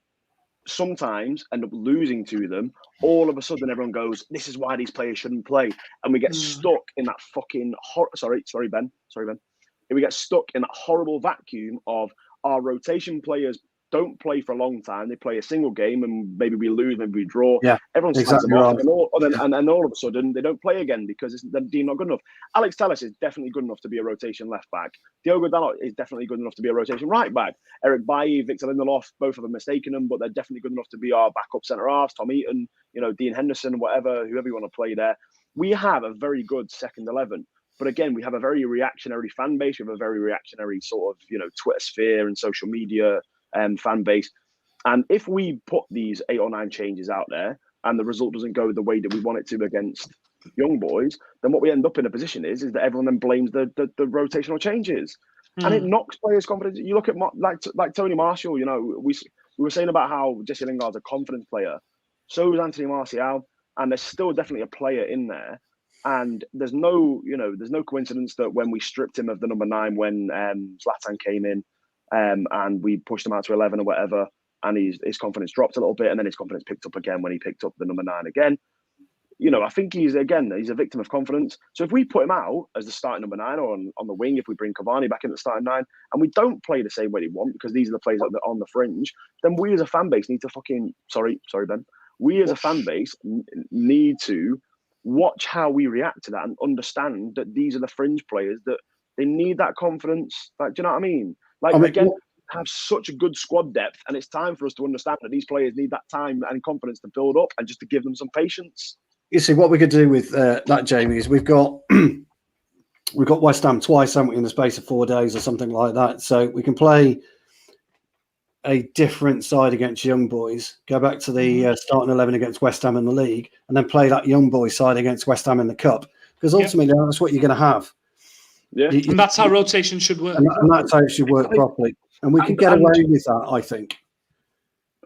sometimes end up losing to them, all of a sudden everyone goes, this is why these players shouldn't play. And we get stuck in that fucking sorry Ben. And we get stuck in that horrible vacuum of our rotation players don't play for a long time. They play a single game and maybe we lose, maybe we draw. Yeah, everyone's exactly right. right. And all of a sudden they don't play again because they're deemed not good enough. Alex Telles is definitely good enough to be a rotation left back. Diogo Dalot is definitely good enough to be a rotation right back. Eric Bailly, Victor Lindelof, both of them mistaken them, but they're definitely good enough to be our backup centre halves. Tom Eaton, Dean Henderson, whoever you want to play there. We have a very good second 11. But again, we have a very reactionary fan base. We have a very reactionary sort of, Twitter sphere and social media fan base. And if we put these 8 or 9 changes out there and the result doesn't go the way that we want it to against young boys, then what we end up in a position is that everyone then blames the rotational changes. And it knocks players' confidence. You look at like Tony Martial, we were saying about how Jesse Lingard's a confidence player. So is Anthony Martial. And there's still definitely a player in there. And there's no coincidence that when we stripped him of the number 9 when Zlatan came in and we pushed him out to 11 or whatever, and his confidence dropped a little bit, and then his confidence picked up again when he picked up the number 9 again. I think he's a victim of confidence. So if we put him out as the starting number 9 or on the wing, if we bring Cavani back in the starting 9, and we don't play the same way they want because these are the players that are on the fringe, then we as a fan base need to sorry Ben. We as a fan base need to watch how we react to that and understand that these are the fringe players that they need that confidence. Like, do you know what I mean? Again, have such a good squad depth, and it's time for us to understand that these players need that time and confidence to build up and just to give them some patience. You see, what we could do with that, Jamie, is we've got West Ham twice, haven't we, in the space of 4 days or something like that. So we can play a different side against young boys, go back to the starting 11 against West Ham in the league, and then play that young boy side against West Ham in the cup. Because ultimately, that's what you're going to have. Yeah, and that's how rotation should work. And that's how it should work properly. And we can get away with that, I think.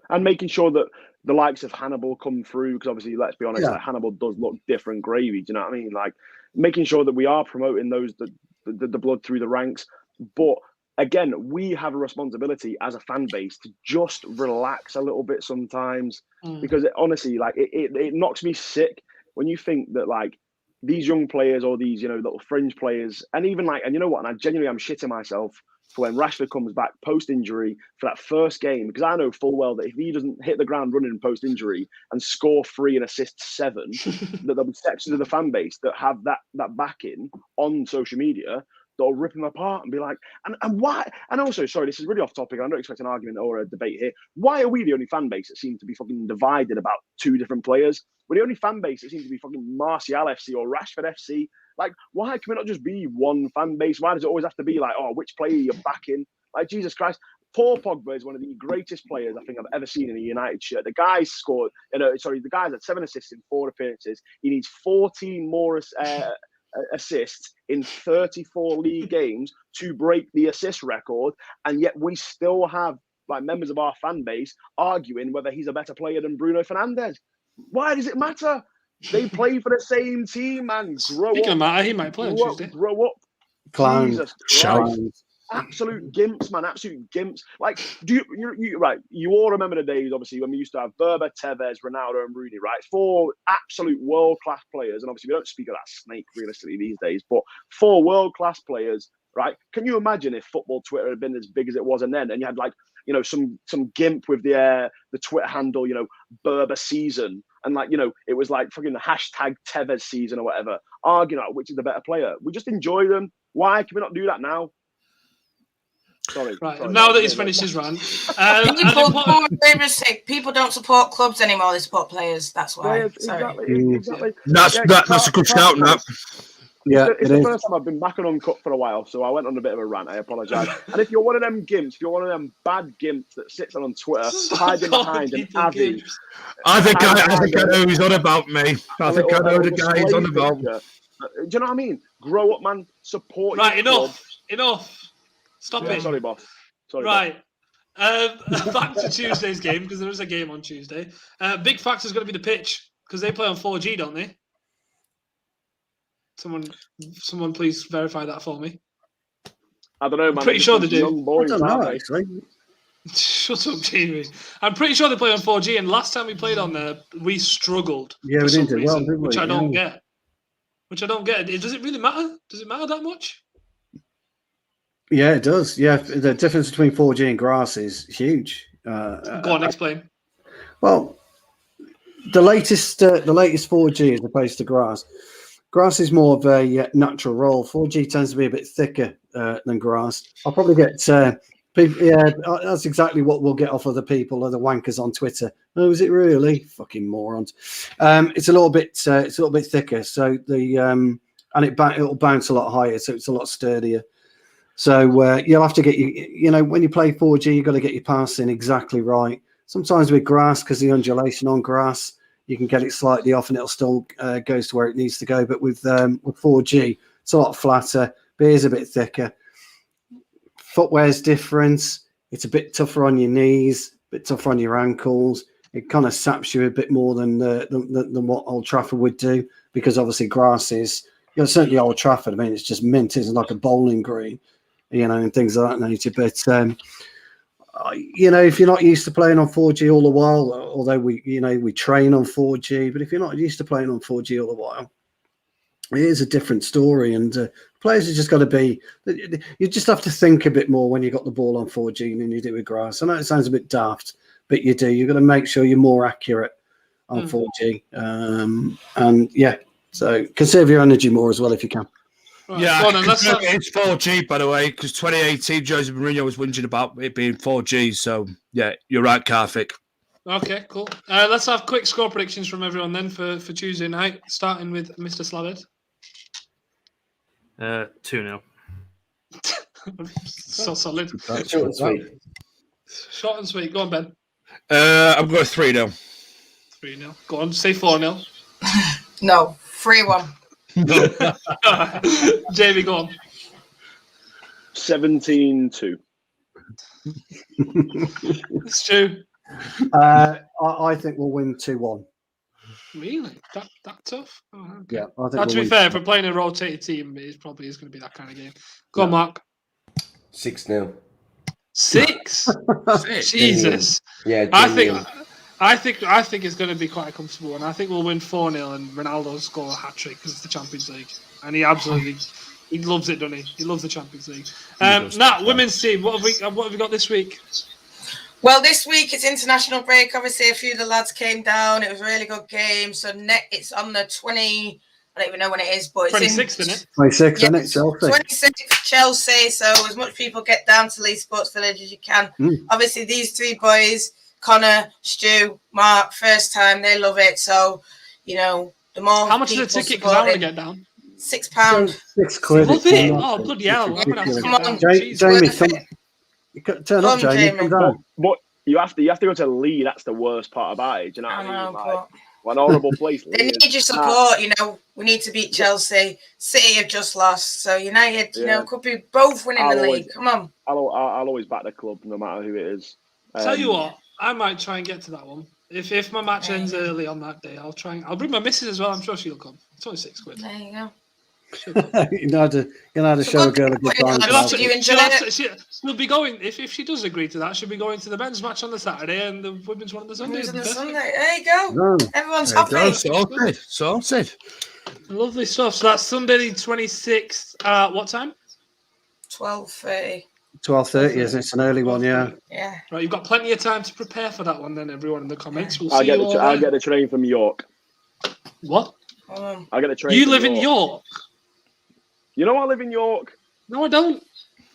And making sure that the likes of Hannibal come through, because obviously, let's be honest, Hannibal does look different gravy. Do you know what I mean? Like making sure that we are promoting the blood through the ranks. But again, we have a responsibility as a fan base to just relax a little bit sometimes, because honestly, it knocks me sick when you think that these young players or these little fringe players, and even and you know what? And I'm shitting myself for when Rashford comes back post-injury for that first game, because I know full well that if he doesn't hit the ground running post-injury and score 3 and assist 7, that there'll be sections of the fan base that have that backing on social media that'll rip him apart and be like, and why? And also, sorry, this is really off topic. I don't expect an argument or a debate here. Why are we the only fan base that seems to be fucking divided about 2 different players? We're the only fan base that seems to be fucking Martial FC or Rashford FC. Why can we not just be one fan base? Why does it always have to be which player you're backing? Jesus Christ. Paul Pogba is one of the greatest players I think I've ever seen in a United shirt. The guy scored, the guy's had 7 assists in 4 appearances. He needs 14 more assists in 34 league games to break the assist record, and yet we still have like members of our fan base arguing whether he's a better player than Bruno Fernandes. Why does it matter? They play for the same team, man. Speaking of matter, he might play on Tuesday. Grow up. Clown. Jesus Christ. Absolute gimps, man. Absolute gimps. Like, you all remember the days, obviously, when we used to have Berber, Tevez, Ronaldo, and Rooney, right? 4 absolute world-class players. And obviously, we don't speak of that snake realistically these days, but 4 world-class players, right? Can you imagine if football Twitter had been as big as it was and then, and you had like, some gimp with the Twitter handle, Berber season, and like, it was like fucking the hashtag Tevez season or whatever, arguing about which is the better player. We just enjoy them. Why can we not do that now? Sorry. Now that he's finished his rant, people don't support clubs anymore; they support players. That's why. Exactly. That's a good shout, Nat. Yeah, it's the first time I've been back on Uncut for a while, so I went on a bit of a rant. I apologise. And if you're one of them gimps, if you're one of them bad gimps that sits on Twitter hiding behind an Avi, I think I know who's on about me. I think I know the guy he's on about. Do you know what I mean? Grow up, man. Support. Right, enough. Stop it. Sorry, boss. Right. Back to Tuesday's game, because there is a game on Tuesday. Big factor is going to be the pitch, because they play on 4G, don't they? Someone please verify that for me. I don't know, man. I'm pretty sure they do. Boys, I don't know, actually. Shut up, Jamie. I'm pretty sure they play on 4G, and last time we played on there, we struggled. Yeah, we didn't do well, did we? Which I don't get. Does it really matter? Does it matter that much? Yeah, it does. Yeah, the difference between 4G and grass is huge. Go on, explain. Well, the latest 4G as opposed to grass. Grass is more of a natural roll. 4G tends to be a bit thicker than grass. I'll probably get people. Yeah, that's exactly what we'll get off other people, other wankers on Twitter. Oh, is it really? Fucking morons. It's a little bit thicker. So and it'll bounce a lot higher, so it's a lot sturdier. So you'll have to get when you play 4G, you've got to get your passing exactly right. Sometimes with grass, because the undulation on grass, you can get it slightly off and it'll still goes to where it needs to go. But with 4G, it's a lot flatter. Beer's a bit thicker. Footwear's different. It's a bit tougher on your knees, a bit tougher on your ankles. It kind of saps you a bit more than what Old Trafford would do, because obviously grass is, certainly Old Trafford. I mean, it's just mint, isn't like a bowling green, and things of that nature. But if you're not used to playing on 4G all the while, although we train on 4G, but if you're not used to playing on 4G all the while, it is a different story. And players have just got to be. You just have to think a bit more when you got the ball on 4G than you do with grass. I know it sounds a bit daft, but you do. You've got to make sure you're more accurate on 4G. And yeah, so conserve your energy more as well if you can. Right, yeah, it's 4G, by the way, because 2018 Jose Mourinho was whinging about it being 4G. So, yeah, you're right, Karthik. Okay, cool. Let's have quick score predictions from everyone then for Tuesday night, starting with Mr. Slaved. 2-0. So solid. Short and sweet. Short and sweet. Go on, Ben. I'm going 3-0. 3-0. Go on, say 4-0. No, 3-1. Jamie, go on. 17-2. Stu. I think we'll win 2-1. Really? That tough? Oh, okay. Yeah. I think Now, to be fair, if we're playing a rotated team, it probably is going to be that kind of game. Go on, Mark. 6-0. 6? Jesus. Yeah. I think it's going to be quite a comfortable one. I think we'll win 4-0 and Ronaldo will score a hat-trick because it's the Champions League. And he loves it, doesn't he? He loves the Champions League. Nat, women's team, what have we got this week? Well, this week it's international break. Obviously, a few of the lads came down. It was a really good game. So it's on the 20. I don't even know when it is, but it's 26th, isn't it? 26th, isn't it? Chelsea. 26th, Chelsea. So as much people get down to Leeds Sports Village as you can. Obviously, these 3 boys, Connor, Stu, Mark, first time, they love it. So, the more. How much is the ticket? Because I want to get down. £6. £6. Love it. Oh, bloody hell. Jamie, You could turn up, Come, Jamie. Jamie. Come down. But you have to go to Lee. That's the worst part about it. Do you know what I mean? know, Like, what an horrible place. They Lee need is. your support. You know, we need to beat Chelsea. City have just lost, so United, you know, could be both winning the league. Come on. I'll always back the club, no matter who it is. Tell you what, I might try and get to that one. If my match ends early on that day, I'll try. I'll bring my missus as well. I'm sure she'll come. It's only £6. There you go. You know how to show a girl a good time. She'll be going if she does agree to that. She'll be going to the men's match on the Saturday and the women's one on the Sunday. There you go. Everyone's happy. Sorted. Lovely stuff. So that's Sunday the 26th. What time? 12:30. 12:30, isn't it? It's an early one, yeah. Yeah. Right, you've got plenty of time to prepare for that one. Then everyone in the comments. We'll I'll see you all I'll then. get the train from York. What? I'll get the train. You from live in York? You know I live in York. No, I don't.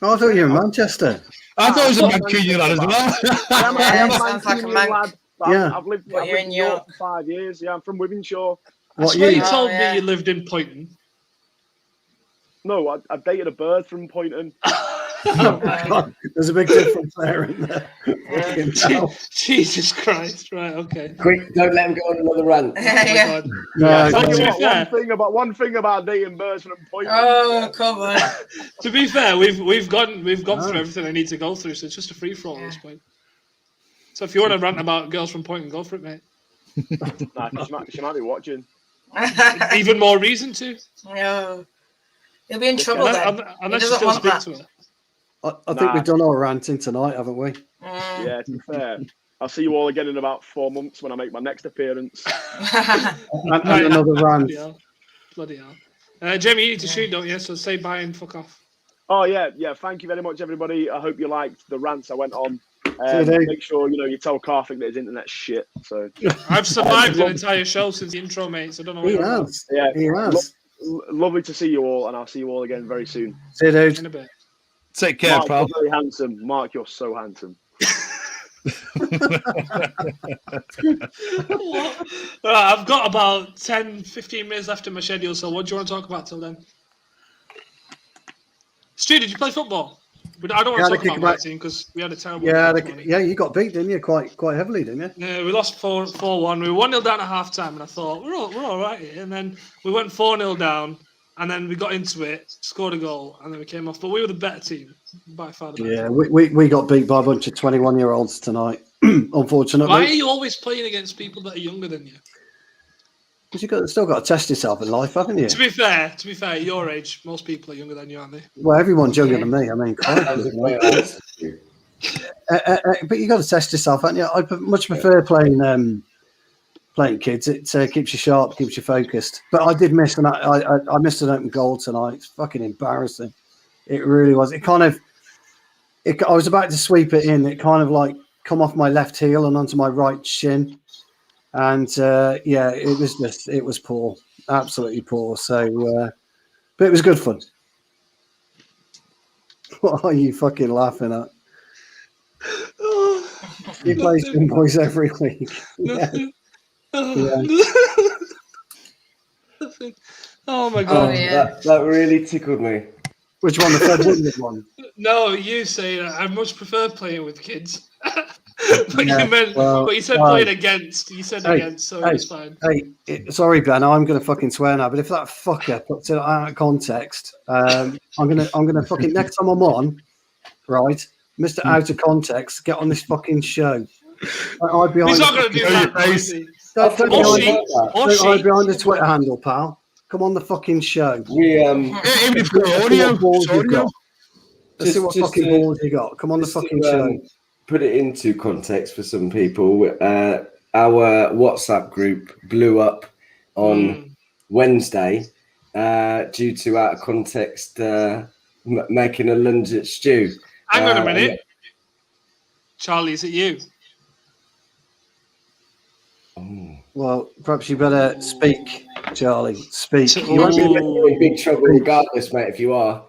Oh, I thought you were in Manchester. I thought it was a Mancunian lad as well. I'm a sounds like a Mancunian man. lad. I've lived You're in York for 5 years. Yeah, I'm from Wythenshawe. I swear you told me you lived in Poynton. No, I dated a bird from Poynton. God, there's a big difference there, isn't there? Jesus Christ! Right, okay. Quick, don't let him go on another rant. One thing about dating birds from Poynton. Oh, come on. To be fair, we've gone through everything I need to go through, so it's just a free for all at this point. So if you want to rant about girls from Poynton, go for it, mate. She might be watching. Even more reason to. No. You'll be in trouble then. Unless you still speak to her. I think we've done all ranting tonight, haven't we? Yeah, to be fair. I'll see you all again in about 4 months when I make my next appearance. and another rant. Bloody hell. Jamie, you need to shoot, don't you? So say bye and fuck off. Oh, yeah. Thank you very much, everybody. I hope you liked the rants I went on. Make sure you tell Carthing that his internet's shit. So I've survived an entire show since the intro, mate. So I don't know. He has. Yeah, he has. Lovely to see you all, and I'll see you all again very soon. See you, dude. In a bit. Take care, Mark, pal. You're very handsome. Mark, you're so handsome. I've got about 10-15 minutes left in my schedule, so what do you want to talk about till then? Stu, did you play football? I don't want to talk about my team because we had a terrible game. Yeah, you got beat, didn't you? Quite heavily, didn't you? Yeah, we lost 4-1. We were 1-0 down at half time, and I thought, we're all right here. And then we went 4-0 down, and then we got into it, scored a goal, and then we came off. But we were the better team, by far the better team. We got beat by a bunch of 21-year-olds tonight, unfortunately. Why are you always playing against people that are younger than you? Because you've still got to test yourself in life, haven't you? To be fair, at your age, most people are younger than you, aren't they? Well, everyone's younger than me. I mean, but you got to test yourself, haven't you? I much prefer playing kids. It keeps you sharp, keeps you focused. But I did miss, and I missed an open goal tonight. It's fucking embarrassing. It really was. I was about to sweep it in. It kind of like come off my left heel and onto my right shin. And it was poor, absolutely poor. So, but it was good fun. What are you fucking laughing at? You play Spin Boys every week. Nothing. Yeah. Nothing. Oh my god! That really tickled me. Which one? The Fred Woodward one? No, you say I much prefer playing with kids. But you said playing against. You said against, so it's fine. Sorry, Ben. I'm going to fucking swear now. But if that fucker puts it out of context, I'm gonna fucking next time I'm on, right, Mr. Out of Context, get on this fucking show. He's not going to do that. Don't hide behind the Twitter handle, pal. Come on the fucking show. We've got audio. Let's see what fucking balls you got. Come on the fucking show. Put it into context for some people. Our WhatsApp group blew up on Wednesday due to out of context making a lunge at Stu. Hang on a minute. Charlie, is it you? Well, perhaps you better speak, Charlie. Speak. You won't be in big trouble regardless, mate, if you are.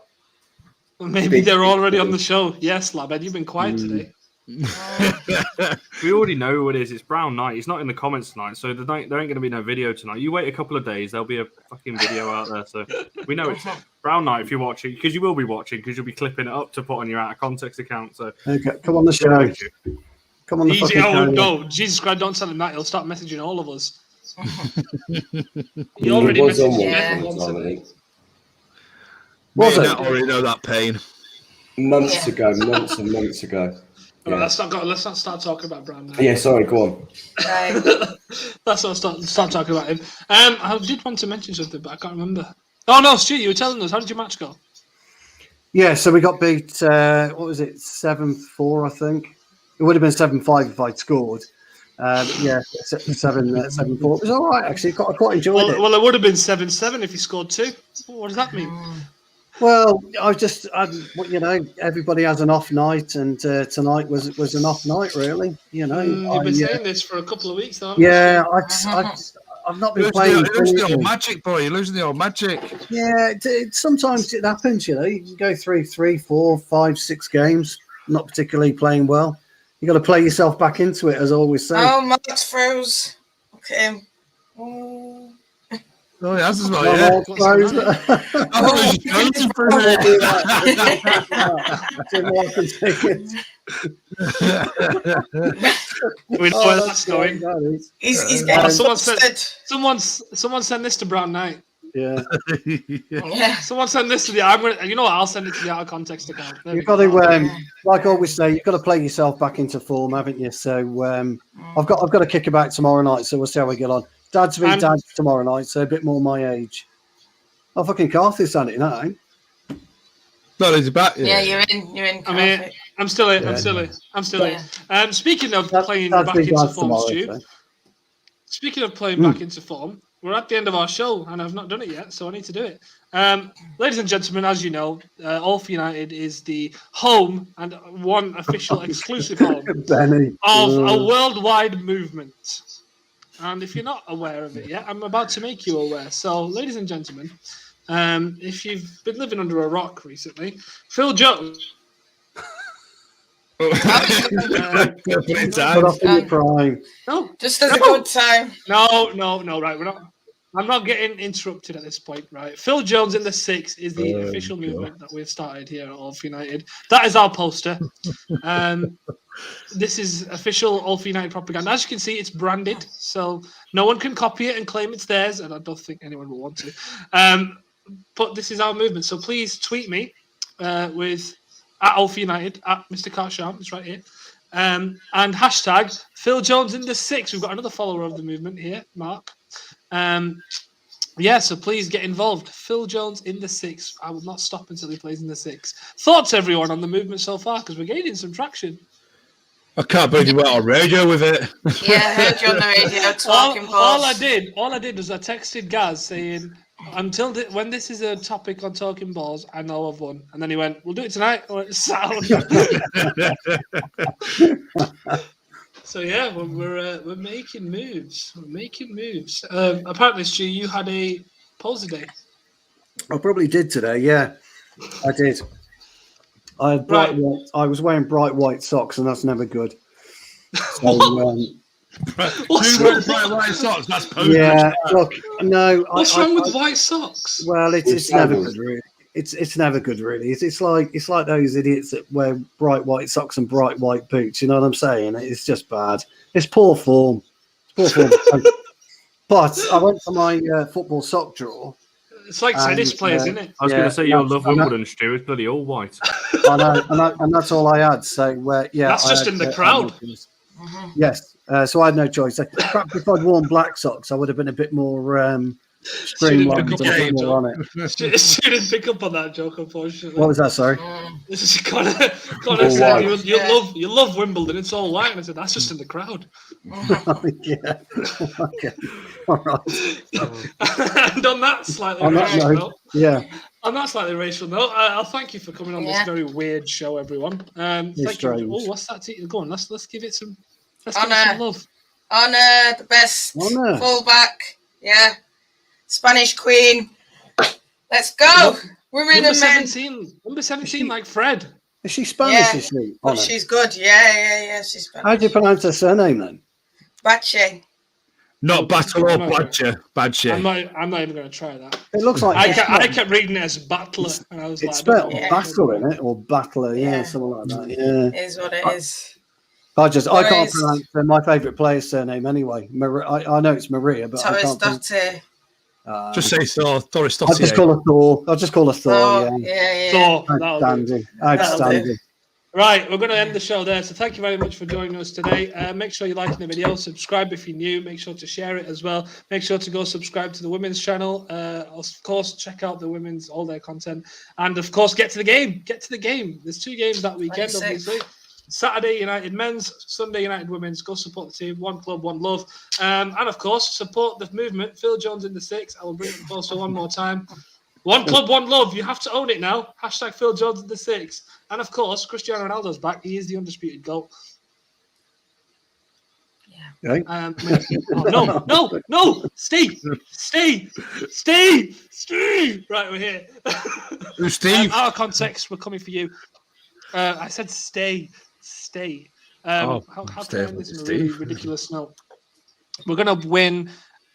Maybe they're already on the show. Yes, Labed, you've been quiet today. We already know who it is. It's Brown Knight. He's not in the comments tonight, so there ain't going to be no video tonight. You wait a couple of days, there'll be a fucking video out there. So we know it's Brown Knight if you're watching, because you will be watching, because you'll be clipping it up to put on your out of context account. So okay, come on the show. Come on the Easy, fucking show. no, Jesus Christ, don't tell him that. He'll start messaging all of us. He already was on messaged one everyone time, I today. think. Was Me it? and that already know that pain. Months ago, months and months ago. All right, Yeah. let's not start talking about Brown now. Yeah, sorry, go on. Let's not start talking about him. I did want to mention something, but I can't remember. Oh no, Stu, you were telling us. How did your match go? Yeah, so we got beat. What was it? 7-4, I think. It would have been 7-5 if I'd scored. Yeah, 7-4. It was all right actually. I quite enjoyed it. Well, it would have been 7-7 if you scored 2. What does that mean? Well, you know, everybody has an off night, and tonight was an off night, really. You know, You've been saying this for a couple of weeks now. Yeah, I've not been playing. You're losing the old magic, boy. You're losing the old magic. Yeah, sometimes it happens. You know, you can go through 3, 4, 5, 6 games, not particularly playing well. You got to play yourself back into it, as I always say. Oh, Max froze. Look at him. Oh. Oh, he has as well, yeah. We know where that's going. He's getting Someone send this to Brown Knight. Yeah. Yeah. Someone send this to the. I'm gonna. You know what? I'll send it to the out of context account. You've got to, like I always say, you've got to play yourself back into form, haven't you? So I've got to kick it back tomorrow night. So we'll see how we get on. Dad's be dad tomorrow night, so a bit more my age. Oh, fucking Carthy's done it now. No, he's back. Yeah, you're in. I mean, I'm still in. I'm still in. Speaking of playing back into form, Stu. Speaking of playing back into form, we're at the end of our show, and I've not done it yet, so I need to do it. Ladies and gentlemen, as you know, All for United is the home and one official exclusive home of a worldwide movement. And if you're not aware of it yet, I'm about to make you aware. So, ladies and gentlemen, if you've been living under a rock recently, Phil Jones. No, just as a good time. No, right. I'm not getting interrupted at this point, right? Phil Jones in the 6 is the official movement that we've started here at All for United. That is our poster. This is official All for United propaganda. As you can see, it's branded, so no one can copy it and claim it's theirs, and I don't think anyone will want to. But this is our movement, so please tweet me with at All for United, at Mr. Carsham, it's right here, and hashtag Phil Jones in the 6. We've got another follower of the movement here, Mark. Yeah, so please get involved. Phil Jones in the 6. I will not stop until he plays in the 6. Thoughts, everyone, on the movement so far? Because we're gaining some traction. I can't believe you went on radio with it. Yeah, I heard you on the radio talking. All I did was I texted Gaz saying, until when this is a topic on Talking Balls, I know I've won. And then he went, we'll do it tonight or it's sound. So yeah, we're making moves. We're making moves. Apparently, Stu, you had a pose day. I probably did today. Yeah, I did. I had I was wearing bright white socks, and that's never good. So, bright white socks. That's poser. Yeah. Look, no. What's wrong with white socks? Well, it's never good, really. It's never good, really. It's like those idiots that wear bright white socks and bright white boots. You know what I'm saying? It's just bad. It's poor form. But I went to my football sock drawer. It's like tennis players, isn't it? I was going to say you'll love Wimbledon, Stu. It's bloody all white. I know, and that's all I had. So yeah, that's just in the crowd. Yes, so I had no choice. Perhaps if I'd worn black socks, I would have been a bit more streamlined and a bit more on it. Stu didn't pick up on that joke, unfortunately. What was that? Sorry. This is Connor said you love Wimbledon. It's all white, and I said that's just in the crowd. Yeah. Okay. All right. And on that slightly racial note, on that slightly racial note, I'll thank you for coming on this very weird show, everyone. Thank you. Oh, what's that? Go on, let's give it some. Let's give it some love. Honor, the best fullback. Yeah, Spanish Queen. Let's go. Women and men. Number 17, like Fred. Is she Spanish? Yeah, Is she? but Honor? she's good. Yeah. She's Spanish. How do you pronounce her surname then? Bache. Not Battle or Badger. Badger. I'm not even going to try that. It looks like I kept reading it as Battler, and I was it's like, spelled Battle in it, or Battler, yeah, something like that. Yeah, It is what it is. I can't pronounce my favourite player's surname anyway. I know it's Maria, but I can't. Just say Thor. Thor. I'll just call her Thor. I'll just call her Thor. Yeah. Thor. Outstanding. Right, we're going to end the show there. So thank you very much for joining us today. Make sure you're liking the video. Subscribe if you're new. Make sure to share it as well. Make sure to go subscribe to the women's channel. Of course, check out the women's, all their content. And of course, get to the game. There's 2 games that weekend, obviously. Saturday, United men's, Sunday, United women's. Go support the team. One club, one love. And of course, support the movement. Phil Jones in the 6. I will bring it the poster one more time. One club, one love. You have to own it now. Hashtag Phil Jones in the 6. And of course, Cristiano Ronaldo's back. He is the undisputed GOAT. Yeah. No. Steve. Right, we're here. Who's Steve? Our context, we're coming for you. I said stay. How can I end this in a really ridiculous note? We're going to win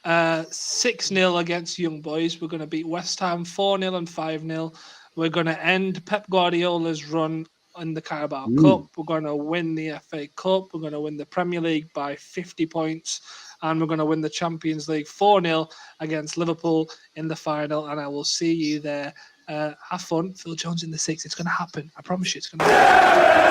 6-0 against Young Boys. We're going to beat West Ham 4-0 and 5-0. We're going to end Pep Guardiola's run in the Carabao Cup. We're going to win the FA Cup. We're going to win the Premier League by 50 points. And we're going to win the Champions League 4-0 against Liverpool in the final. And I will see you there. Have fun. Phil Jones in the 6. It's going to happen. I promise you it's going to happen.